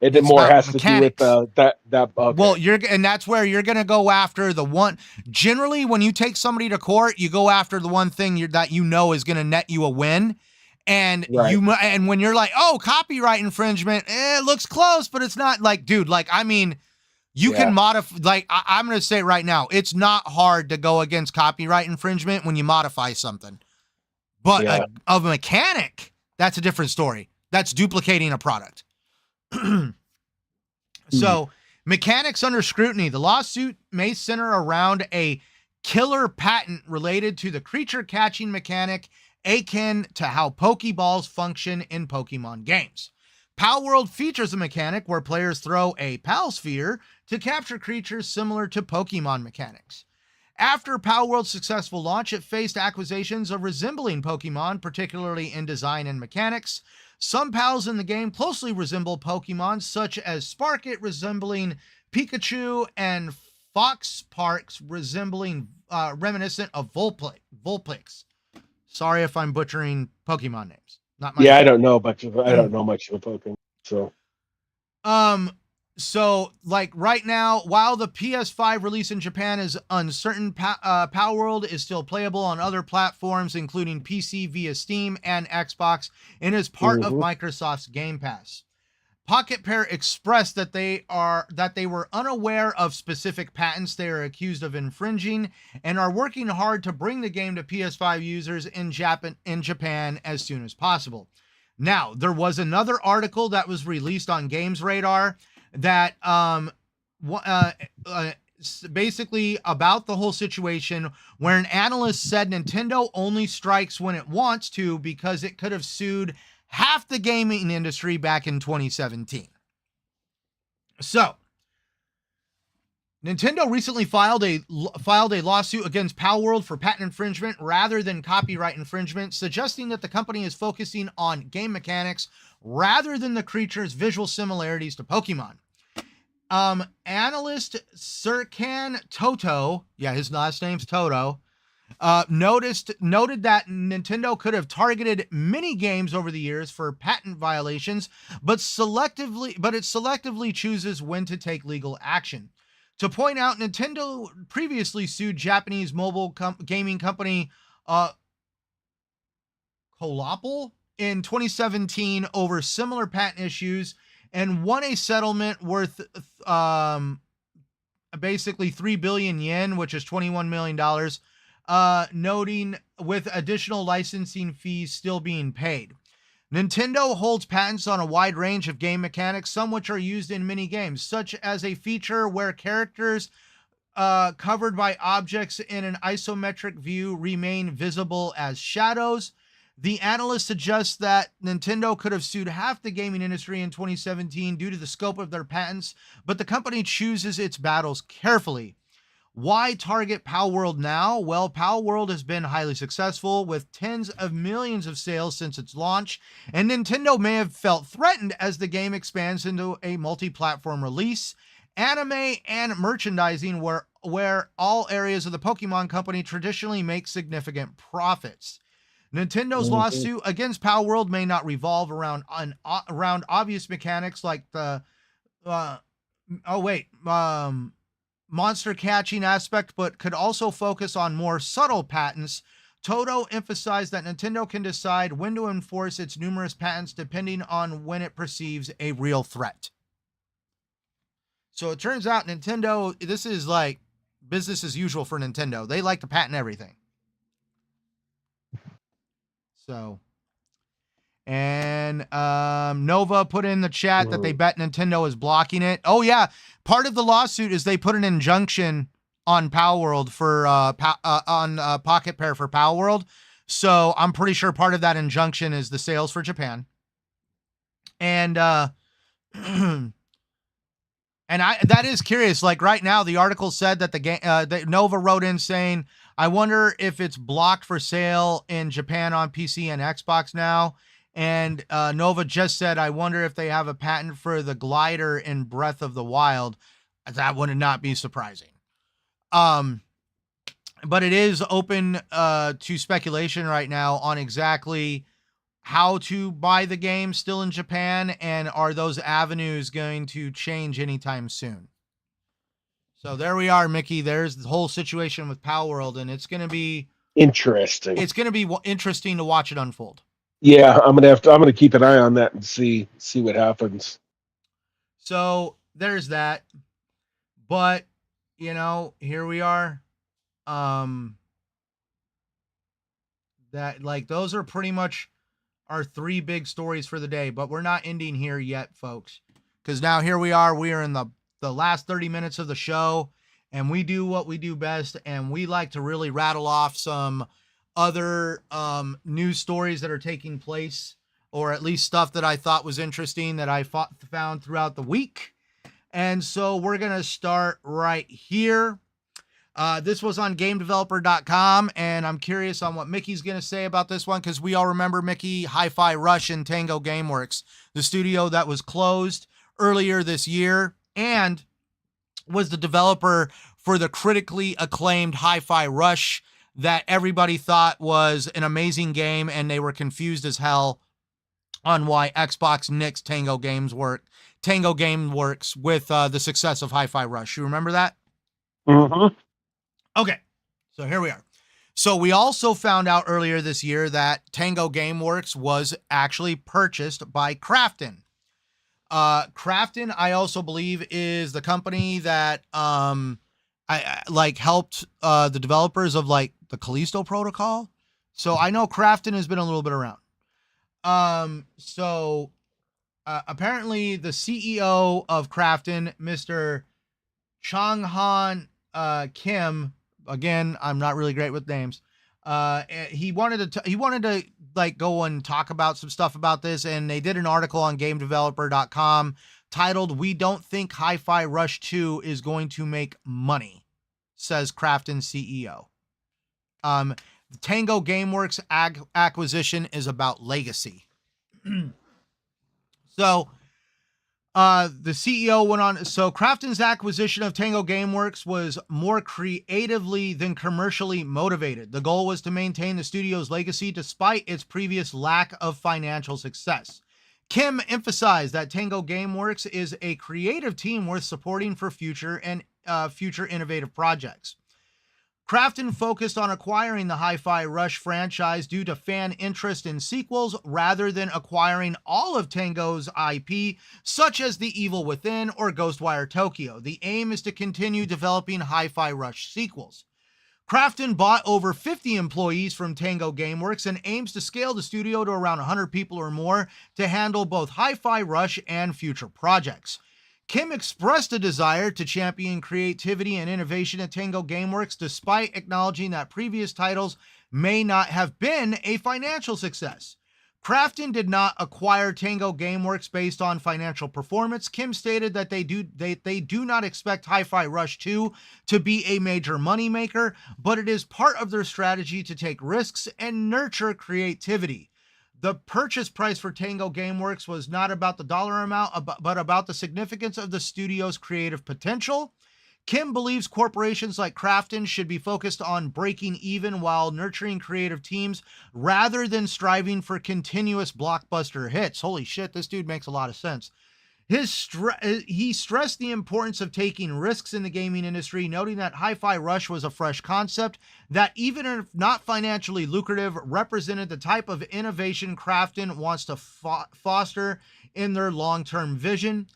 It more about has to do with mechanics. that. Okay. Well, and that's where you're going to go after the one. Generally, when you take somebody to court, you go after the one thing that you know is going to net you a win. And Right. and when you're like, oh, copyright infringement, it looks close, but it's not. Like, dude, like, I mean, you can modify. Like, I'm going to say it right now, it's not hard to go against copyright infringement when you modify something. But of a mechanic, that's a different story. That's duplicating a product. So, mechanics under scrutiny. The lawsuit may center around a killer patent related to the creature catching mechanic, akin to how Pokeballs function in Pokemon games. PalWorld features a mechanic where players throw a Pal Sphere to capture creatures similar to Pokemon mechanics. After PalWorld's successful launch, it faced accusations of resembling Pokemon, particularly in design and mechanics. Some pals in the game closely resemble Pokemon, such as Sparkit resembling Pikachu and Foxparks resembling reminiscent of Vulpix. Sorry if I'm butchering Pokemon names. Not my I don't know much of Pokemon. So like right now, while the PS5 release in Japan is uncertain, PalWorld is still playable on other platforms, including PC via Steam and Xbox, and is part of Microsoft's Game Pass. Pocket Pair expressed that they were unaware of specific patents they are accused of infringing and are working hard to bring the game to PS5 users in Japan as soon as possible. Now, there was another article that was released on Games Radar that basically about the whole situation, where an analyst said Nintendo only strikes when it wants to because it could have sued half the gaming industry back in 2017. So, Nintendo recently filed a lawsuit against PalWorld for patent infringement rather than copyright infringement, suggesting that the company is focusing on game mechanics rather than the creature's visual similarities to Pokemon. Analyst Serkan Toto, his last name's Toto, noted that Nintendo could have targeted many games over the years for patent violations, but it selectively chooses when to take legal action. To point out, Nintendo previously sued Japanese mobile gaming company Kolapel in 2017 over similar patent issues and won a settlement worth basically 3 billion yen, which is $21 million, noting with additional licensing fees still being paid. Nintendo holds patents on a wide range of game mechanics, some which are used in many games, such as a feature where characters covered by objects in an isometric view remain visible as shadows. The analyst suggests that Nintendo could have sued half the gaming industry in 2017 due to the scope of their patents, but the company chooses its battles carefully. Why target PalWorld now? Well, PalWorld has been highly successful with tens of millions of sales since its launch, and Nintendo may have felt threatened as the game expands into a multi-platform release. Anime and merchandising where all areas of the Pokemon Company traditionally make significant profits. Nintendo lawsuit against PalWorld may not revolve around obvious mechanics like the monster catching aspect, but could also focus on more subtle patents. Toto emphasized that Nintendo can decide when to enforce its numerous patents depending on when it perceives a real threat. So it turns out Nintendo, this is like business as usual for Nintendo. They like to patent everything. So, and Nova put in the chat that they bet Nintendo is blocking it. Oh yeah, part of the lawsuit is they put an injunction on PalWorld for on Pocket Pair for PalWorld. So I'm pretty sure part of that injunction is the sales for Japan. And And that is curious. Like right now, the article said that the game, that Nova wrote in saying, "I wonder if it's blocked for sale in Japan on PC and Xbox now." And Nova just said, "I wonder if they have a patent for the glider in Breath of the Wild." That would not be surprising. Um, but it is open to speculation right now on exactly how to buy the game still in Japan, and are those avenues going to change anytime soon? So there we are, Mickey. There's the whole situation with PalWorld, and it's going to be Interesting. interesting to watch it unfold. Yeah, I'm gonna keep an eye on that and see what happens. So there's that. But here we are. That like those are pretty much our three big stories for the day, but we're not ending here yet, folks. Because now here we are. We are in the last 30 minutes of the show, and we do what we do best, and we like to really rattle off some other news stories that are taking place, or at least stuff that I thought was interesting that I found throughout the week. And so we're going to start right here. This was on GameDeveloper.com, and I'm curious on what Mickey's going to say about this one, because we all remember Mickey, Hi-Fi Rush, and Tango Gameworks, the studio that was closed earlier this year and was the developer for the critically acclaimed Hi-Fi Rush that everybody thought was an amazing game, and they were confused as hell on why Xbox nixed Tango Gameworks with the success of Hi-Fi Rush. You remember that? Mm-hmm. Okay, so here we are. So we also found out earlier this year that Tango Gameworks was actually purchased by Krafton. Krafton, I also believe, is the company that I like helped the developers of like the Callisto Protocol. So I know Krafton has been a little bit around. Apparently the CEO of Krafton, Mr. Chang-Han Kim, again, I'm not really great with names. He wanted to like go and talk about some stuff about this, and they did an article on GameDeveloper.com titled "We Don't Think Hi-Fi Rush 2 is Going to Make Money," says Krafton CEO. The Tango Gameworks acquisition is about legacy. So the CEO went on. So Krafton's acquisition of Tango Gameworks was more creatively than commercially motivated. The goal was to maintain the studio's legacy despite its previous lack of financial success. Kim emphasized that Tango Gameworks is a creative team worth supporting for future innovative projects. Krafton focused on acquiring the Hi-Fi Rush franchise due to fan interest in sequels rather than acquiring all of Tango's IP, such as The Evil Within or Ghostwire Tokyo. The aim is to continue developing Hi-Fi Rush sequels. Krafton bought over 50 employees from Tango Gameworks and aims to scale the studio to around 100 people or more to handle both Hi-Fi Rush and future projects. Kim expressed a desire to champion creativity and innovation at Tango Gameworks, despite acknowledging that previous titles may not have been a financial success. Krafton did not acquire Tango Gameworks based on financial performance. Kim stated that they do not expect Hi-Fi Rush 2 to be a major moneymaker, but it is part of their strategy to take risks and nurture creativity. The purchase price for Tango Gameworks was not about the dollar amount, but about the significance of the studio's creative potential. Kim believes corporations like Krafton should be focused on breaking even while nurturing creative teams rather than striving for continuous blockbuster hits. Holy shit, this dude makes a lot of sense. He stressed the importance of taking risks in the gaming industry, noting that Hi-Fi Rush was a fresh concept that, even if not financially lucrative, represented the type of innovation Krafton wants to foster in their long-term vision.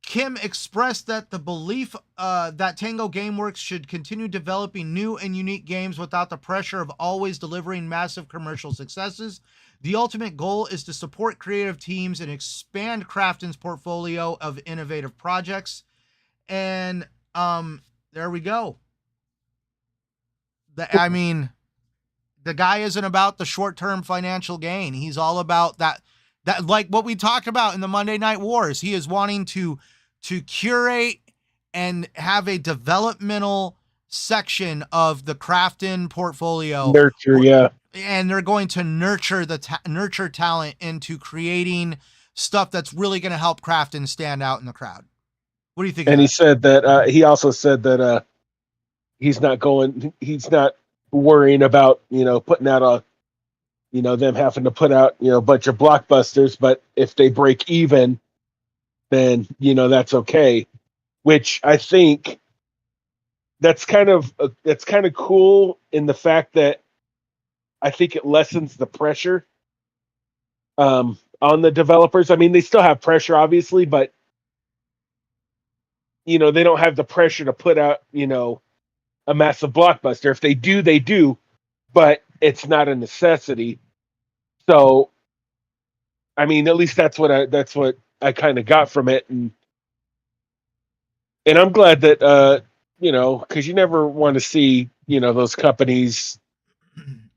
Kim expressed that the belief that Tango Gameworks should continue developing new and unique games without the pressure of always delivering massive commercial successes. The ultimate goal is to support creative teams and expand Krafton's portfolio of innovative projects. And there we go. The guy isn't about the short-term financial gain. He's all about that like what we talked about in the Monday Night Wars. He is wanting to curate and have a developmental section of the Crafton portfolio, Nurture, yeah. and they're going to nurture nurture talent into creating stuff that's really going to help Crafton stand out in the crowd. What do you think of And he that? said that he also said that he's not worrying about, putting out them having to put out, a bunch of blockbusters, but if they break even, then, that's okay. Which I think that's kind of cool in the fact that I think it lessens the pressure on the developers. I mean, they still have pressure, obviously, but they don't have the pressure to put out, a massive blockbuster. If they do, they do, but it's not a necessity. So, I mean, at least that's what I kind of got from it, and I'm glad that because you never want to see those companies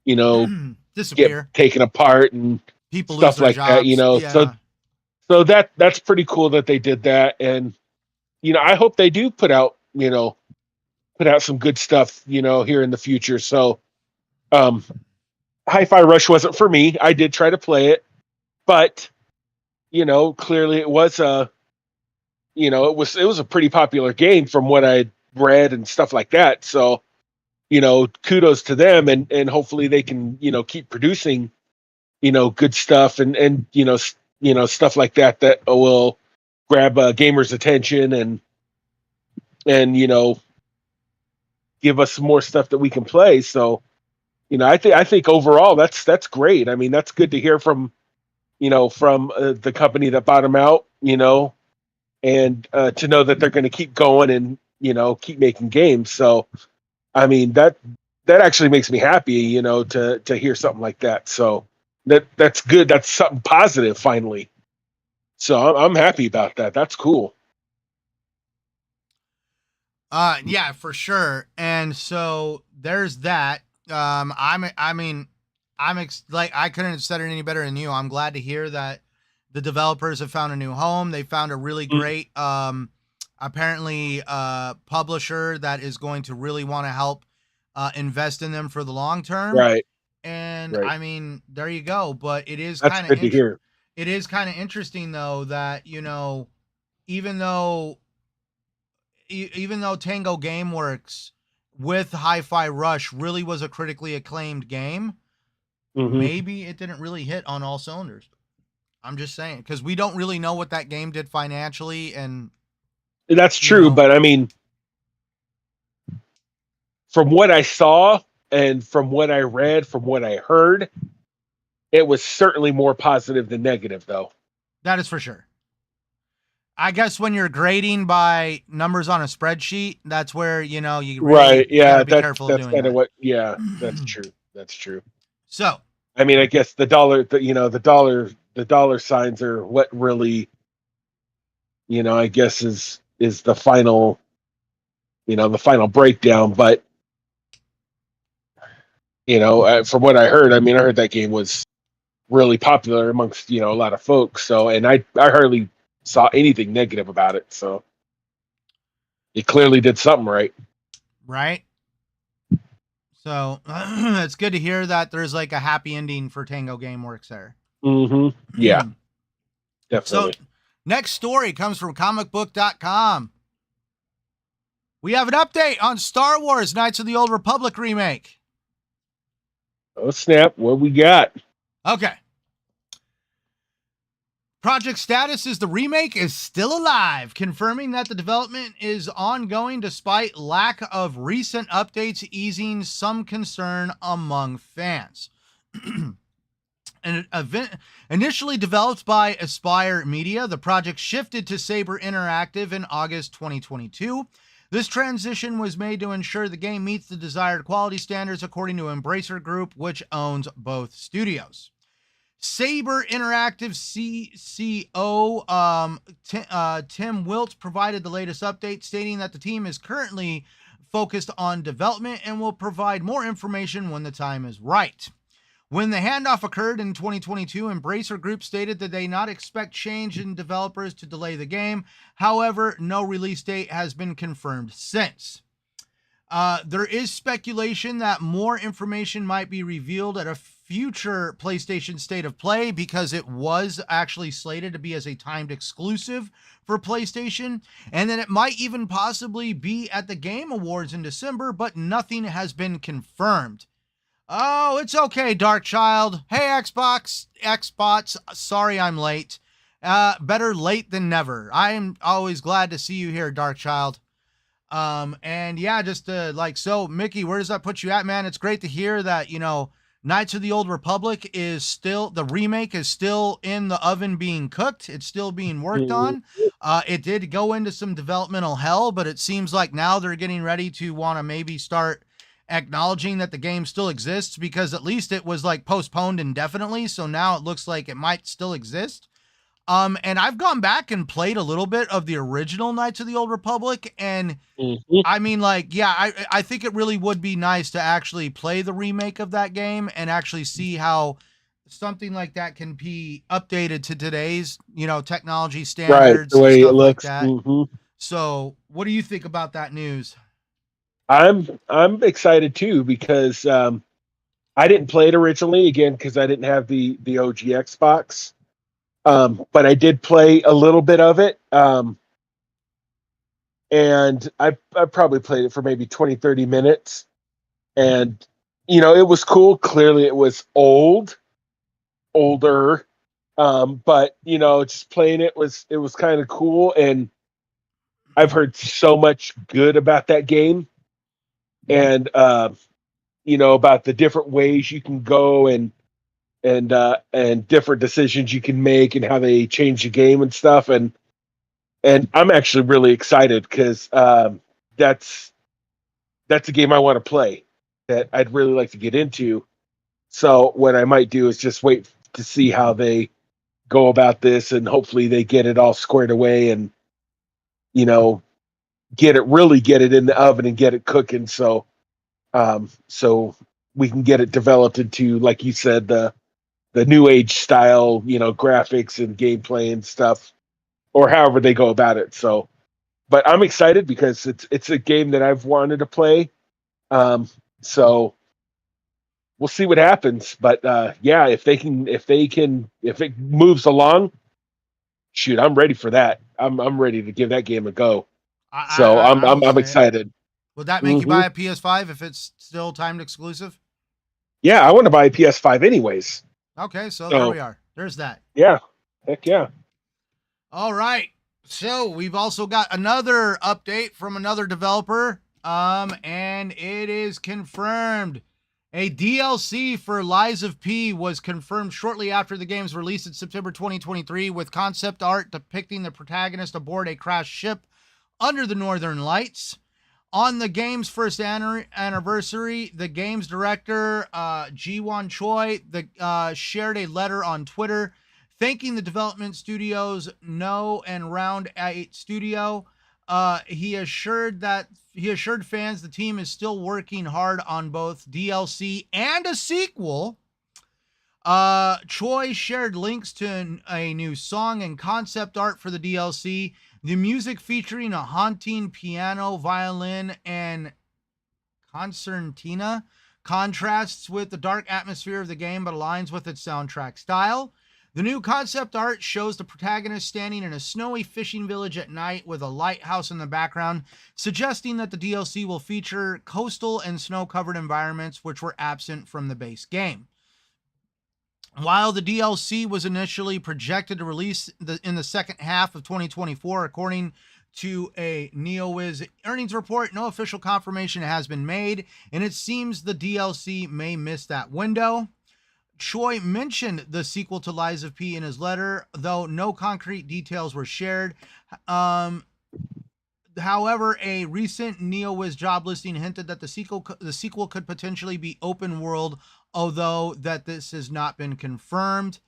you know get Disappear. taken apart and People lose stuff their like that. jobs. So Yeah. that's pretty cool that they did that, and I hope they do put out some good stuff here in the future. So, um, Hi-Fi Rush wasn't for me. I did try to play it, but clearly it was it was a pretty popular game from what I read and stuff like that. So, kudos to them, and hopefully they can keep producing good stuff, and stuff like that will grab gamers' attention, and give us some more stuff that we can play. So, I think overall that's great. I mean, that's good to hear from the company that bought them out, and to know that they're going to keep going and keep making games. So, I mean, that actually makes me happy, to hear something like that. So that's good. That's something positive finally. So I'm happy about that. That's cool. Yeah, for sure. And so there's that. I mean, like, I couldn't have said it any better than you. I'm glad to hear that the developers have found a new home. They found a really Mm. great, apparently, publisher that is going to really want to help invest in them for the long term. Right, And right. I mean, there you go. But it is That's kind of good to hear. interesting though that even though even though Tango Gameworks with Hi-Fi Rush really was a critically acclaimed game, Hmm. maybe it didn't really hit on all cylinders. I'm just saying, because we don't really know what that game did financially, and That's you true, know, but I mean, from what I saw and from what I read, from what I heard, it was certainly more positive than negative, though. that is for sure. I guess when you're grading by numbers on a spreadsheet, that's where Right. you got to Yeah. be careful of That's doing kind of that. what. Yeah. That's true. That's true. So, I mean, I guess the dollar signs are what really, I guess is the final breakdown. But from what I heard, I mean, I heard that game was really popular amongst a lot of folks. So, and I hardly saw anything negative about it. So it clearly did something right. right. So it's good to hear that there's like a happy ending for Tango Gameworks there. Hmm. Yeah, So, definitely. next story comes from comicbook.com. We have an update on Star Wars Knights of the Old Republic remake. Oh snap! What we got? Okay. Project status is the remake is still alive, confirming that the development is ongoing despite lack of recent updates, easing some concern among fans. An event initially developed by Aspire Media, the project shifted to Saber Interactive in August 2022. This transition was made to ensure the game meets the desired quality standards according to Embracer Group, which owns both studios. Saber Interactive CCO Tim Wilt provided the latest update, stating that the team is currently focused on development and will provide more information when the time is right. When the handoff occurred in 2022, Embracer Group stated that they not expect change in developers to delay the game. However, no release date has been confirmed since. There is speculation that more information might be revealed at a future PlayStation State of Play because it was actually slated to be as a timed exclusive for PlayStation, and then it might even possibly be at the Game Awards in December, but nothing has been confirmed. Oh, it's okay, Dark Child. Hey, Xbots, sorry I'm late. Better late than never. I'm always glad to see you here, Dark Child. And yeah, just so Mickey, where does that put you at, man? It's great to hear that, Knights of the Old Republic is still, the remake is still in the oven being cooked. It's still being worked on. It did go into some developmental hell, but it seems like now they're getting ready to want to maybe start acknowledging that the game still exists, because at least it was like postponed indefinitely. So now it looks like it might still exist. And I've gone back and played a little bit of the original Knights of the Old Republic, and I mean, I think it really would be nice to actually play the remake of that game and actually see how something like that can be updated to today's, technology standards, the way it stuff like looks. that. So, what do you think about that news? I'm excited too because I didn't play it originally, again, because I didn't have the OG Xbox. But I did play a little bit of it. And I probably played it for maybe 20, 30 minutes. And, it was cool. Clearly it was older. But, just playing it was kind of cool. And I've heard so much good about that game. And, about the different ways you can go and different decisions you can make and how they change the game and stuff. And I'm actually really excited because that's a game I want to play that I'd really like to get into. So what I might do is just wait to see how they go about this, and hopefully they get it all squared away and, get it in the oven and get it cooking. So we can get it developed into, like you said, the new age style, graphics and gameplay and stuff, or however they go about it. So, but I'm excited because it's a game that I've wanted to play. So we'll see what happens. But yeah, if it moves along, shoot, I'm ready for that. I'm ready to give that game a go. I'm excited. Would that make you buy a PS5 if it's still timed exclusive? Yeah, I want to buy a PS5 anyways. Okay, so there we are. There's that. Yeah. Heck yeah. All right. So we've also got another update from another developer. And it is confirmed. A DLC for Lies of P was confirmed shortly after the game's release in September 2023, with concept art depicting the protagonist aboard a crashed ship under the Northern Lights. On the game's first anniversary, the game's director, Ji-won Choi, shared a letter on Twitter thanking the development studios No and Round 8 Studio. He assured fans the team is still working hard on both DLC and a sequel. Choi shared links to a new song and concept art for the DLC. The music, featuring a haunting piano, violin, and concertina, contrasts with the dark atmosphere of the game but aligns with its soundtrack style. The new concept art shows the protagonist standing in a snowy fishing village at night with a lighthouse in the background, suggesting that the DLC will feature coastal and snow-covered environments which were absent from the base game. While the DLC was initially projected to release in the second half of 2024, according to a NeoWiz earnings report, no official confirmation has been made, and it seems the DLC may miss that window. Choi mentioned the sequel to Lies of P in his letter, though no concrete details were shared. However, a recent NeoWiz job listing hinted that the sequel could potentially be open world, although that this has not been confirmed.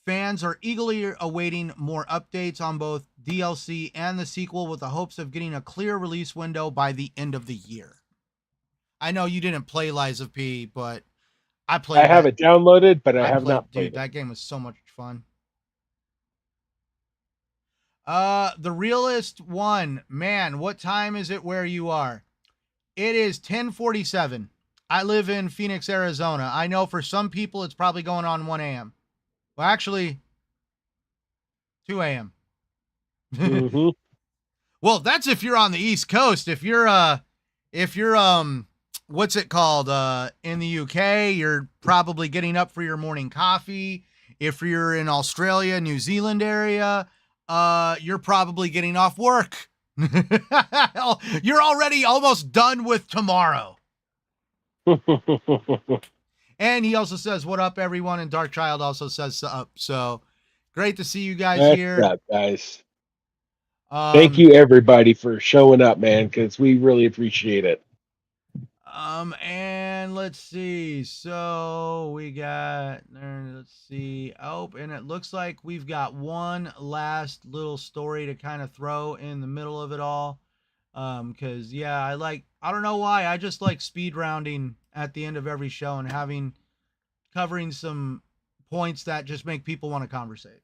Fans are eagerly awaiting more updates on both DLC and the sequel, with the hopes of getting a clear release window by the end of the year. I know you didn't play Lies of P, but I played have that. it downloaded, but I I have played, not played dude. it. That game was so much fun. The Realist one, man. What time is it where you are? It is 10:47. I live in Phoenix, Arizona. I know for some people it's probably going on 1 a.m. Well, actually, 2 a.m. Mm-hmm. Well, that's if you're on the East Coast. If you're what's it called? In the UK, you're probably getting up for your morning coffee. If you're in Australia, New Zealand area, you're probably getting off work. You're already almost done with tomorrow. And he also says, "What up, everyone?" And Dark Child also says, "Up." So great to see you guys That's here. up, guys. Thank you, everybody, for showing up, man, because we really appreciate it. And let's see. So we got there. Let's see. Oh, and it looks like we've got one last little story to kind of throw in the middle of it all. Because yeah, I don't know why. I just like speed rounding at the end of every show and covering some points that just make people want to conversate.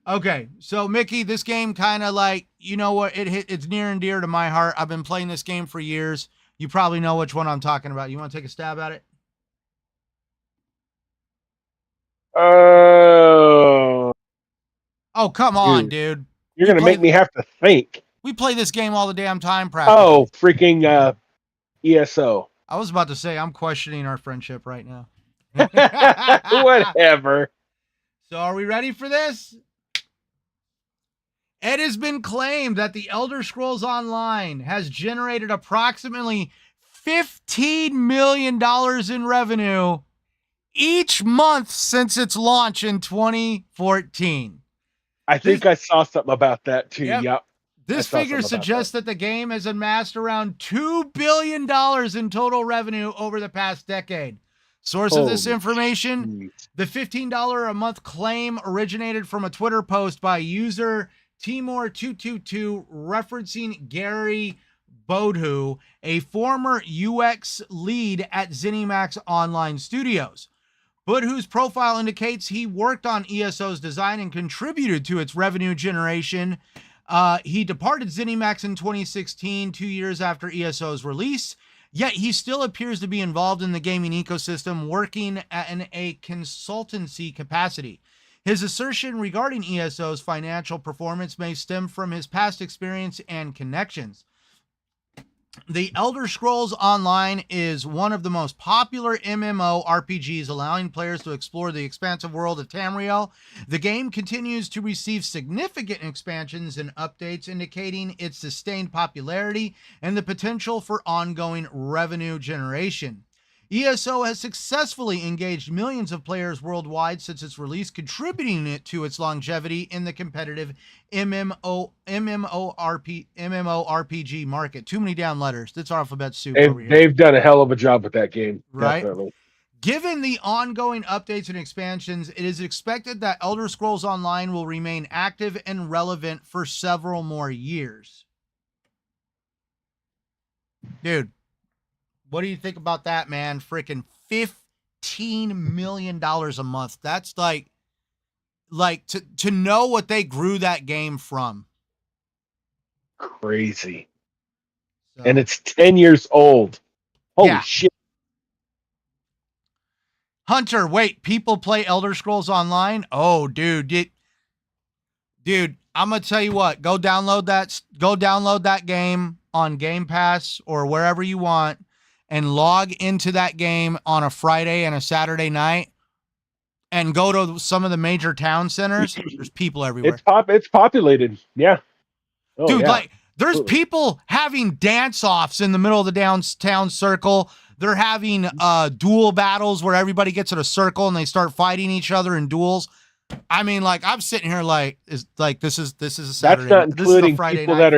Okay, so Mickey, this game kind of like, you know what, it's near and dear to my heart. I've been playing this game for years. You probably know which one I'm talking about. You want to take a stab at it? Oh, Oh, come on, dude, dude. you're gonna make me have to think. We play this game all the damn time Oh, practically. freaking ESO. I was about to say I'm questioning our friendship right now. Whatever. So are we ready for this? It has been claimed that the Elder Scrolls Online has generated approximately $15 million in revenue each month since its launch in 2014. I think I saw something about that too. Yep. Yep. This figure suggests that the game has amassed around $2 billion in total revenue over the past decade. Source of this information, the $15 a month claim originated from a Twitter post by user Timor222 referencing Gary Bodhu, a former UX lead at ZeniMax Online Studios. Bodhu's profile indicates he worked on ESO's design and contributed to its revenue generation. He departed ZeniMax in 2016, 2 years after ESO's release, yet he still appears to be involved in the gaming ecosystem, working in a consultancy capacity. His assertion regarding ESO's financial performance may stem from his past experience and connections. The Elder Scrolls Online is one of the most popular MMORPGs, allowing players to explore the expansive world of Tamriel. The game continues to receive significant expansions and updates, indicating its sustained popularity and the potential for ongoing revenue generation. ESO has successfully engaged millions of players worldwide since its release, contributing it to its longevity in the competitive MMORPG market. Too many damn letters. That's alphabet soup over here. They've done a hell of a job with that game. Right? Definitely. Given the ongoing updates and expansions, it is expected that Elder Scrolls Online will remain active and relevant for several more years. Dude, what do you think about that, man? Freaking $15 million a month. That's like to know what they grew that game from. Crazy. So, and it's 10 years old. Holy shit. Hunter, wait, people play Elder Scrolls Online? Oh, dude, I'm gonna tell you what. Go download that game on Game Pass or wherever you want, and log into that game on a Friday and a Saturday night, and go to some of the major town centers. There's people everywhere. It's populated. Yeah. Oh, dude, yeah. Like there's people having dance-offs in the middle of the downtown circle. They're having duel battles where everybody gets in a circle and they start fighting each other in duels. I mean, like I'm sitting here like this is a Saturday. That's not including people that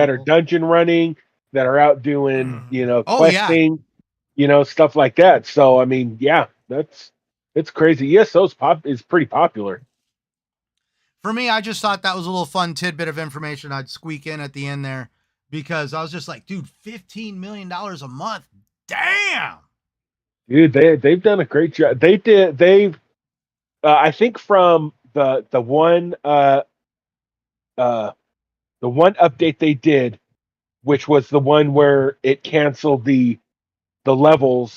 are dungeon running, that are out doing, questing, stuff like that. So I mean, yeah, it's crazy. ESO's is pretty popular. For me, I just thought that was a little fun tidbit of information I'd squeak in at the end there, because I was just like, dude, $15 million a month. Damn. Dude, they've done a great job. I think from uh the one update they did, which was the one where it canceled the leveled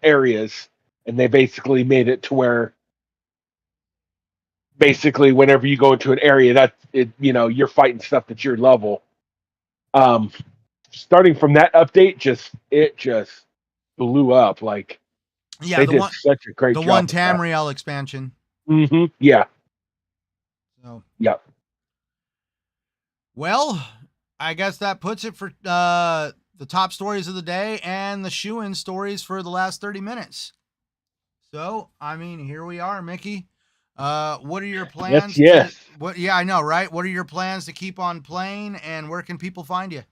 areas, and they basically made it to where basically whenever you go into an area, that it you're fighting stuff that's your level. Um, Starting from that update, just blew up. Like Yeah, they did such a great the one job with that. Tamriel expansion. Yeah. So, Yep. well, I guess that puts it for the top stories of the day and the shoe-in stories for the last 30 minutes. So, I mean, here we are, Mickey. What are your plans Yes. Yeah, I know, right? What are your plans to keep on playing, and where can people find you?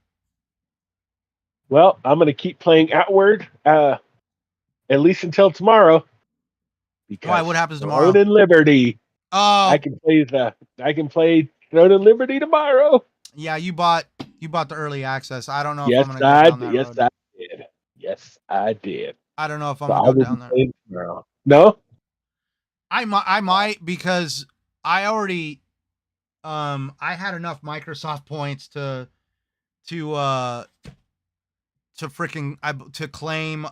Well, I'm going to keep playing Outward at least until tomorrow, Why? because What happens Throne tomorrow? and Liberty. I Oh, can play Throne and Liberty tomorrow. yeah, you bought the early access. I don't know if I'm Yes, gonna go down that road. I did. Yes, I did. I don't know if I'm So gonna I go will be down there. playing tomorrow. No? I might because I already I had enough Microsoft points to uh to claim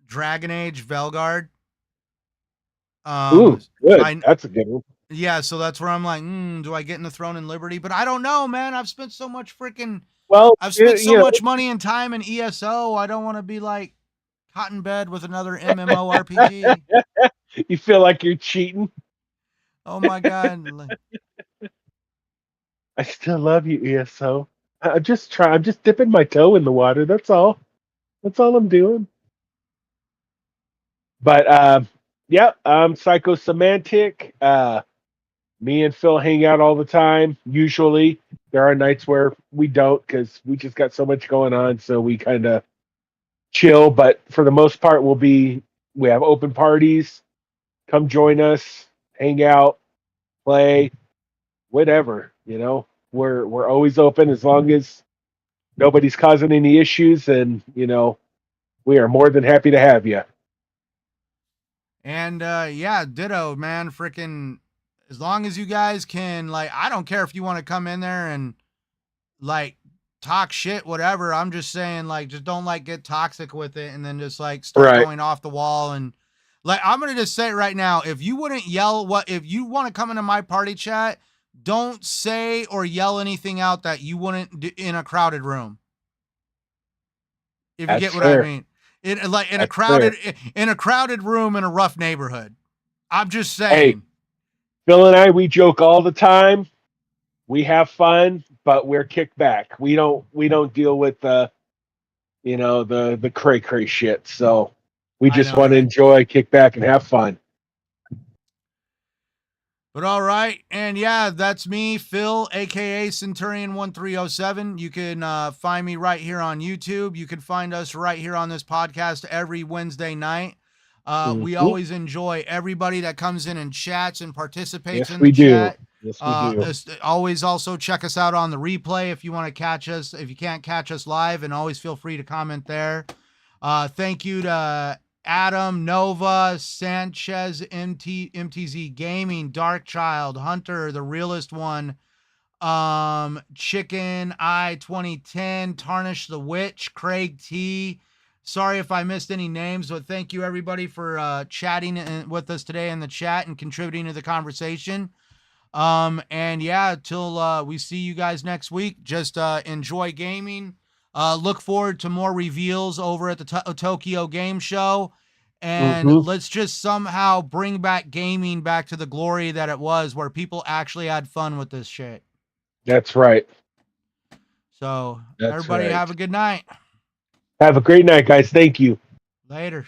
Dragon Age Velgard. Ooh, good. I That's a good one. Yeah, so that's where I'm like, do I get in the Throne and Liberty? But I don't know, man. Well, I've spent so much money and time in ESO. I don't want to be like caught in bed with another MMORPG. you feel like you're cheating. Oh my god. I still love you, ESO. I'm just dipping my toe in the water. That's all. That's all I'm doing. But yeah, psychosemantic. Me and Phil hang out all the time. Usually, there are nights where we don't because we just got so much going on. So we kind of chill. But for the most part, we have open parties. Come join us, hang out, play, whatever. We're always open as long as nobody's causing any issues, and we are more than happy to have you. And yeah, ditto, man. Freaking as long as you guys can, like, I don't care if you want to come in there and like talk shit, whatever. I'm just saying, like, just don't like get toxic with it and then just like start Right. going off the wall. And like, I'm gonna just say it right now, if you wouldn't yell, if you want to come into my party chat, don't say or yell anything out that you wouldn't do in a crowded room. If you That's get what I fair. mean. In like in a That's fair. crowded room in a rough neighborhood. I'm just Hey, saying. Phil and I, we joke all the time. We have fun, but we're kicked back. We don't deal with the cray cray shit. So we I just know, want to right? enjoy, kick back, and have fun. But all right. And yeah, that's me, Phil, aka Centurion1307. You can find me right here on YouTube. You can find us right here on this podcast every Wednesday night. We Mm-hmm. always enjoy everybody that comes in and chats and participates Yes, in the we do. chat. Yes, we do. Always also check us out on the replay if you want to catch us. If you can't catch us live, and always feel free to comment there. Thank you to Adam, Nova, Sanchez, MTZ Gaming, Darkchild, Hunter, the realest one, Chicken Eye 2010, Tarnish the Witch, Craig T. Sorry if I missed any names, but thank you everybody for chatting with us today in the chat and contributing to the conversation. And yeah, till we see you guys next week, just enjoy gaming. Look forward to more reveals over at the Tokyo Game Show. And Mm-hmm. let's just somehow bring back gaming back to the glory that it was, where people actually had fun with this shit. That's right. So That's everybody right. have a good night. Have a great night, guys. Thank you. Later.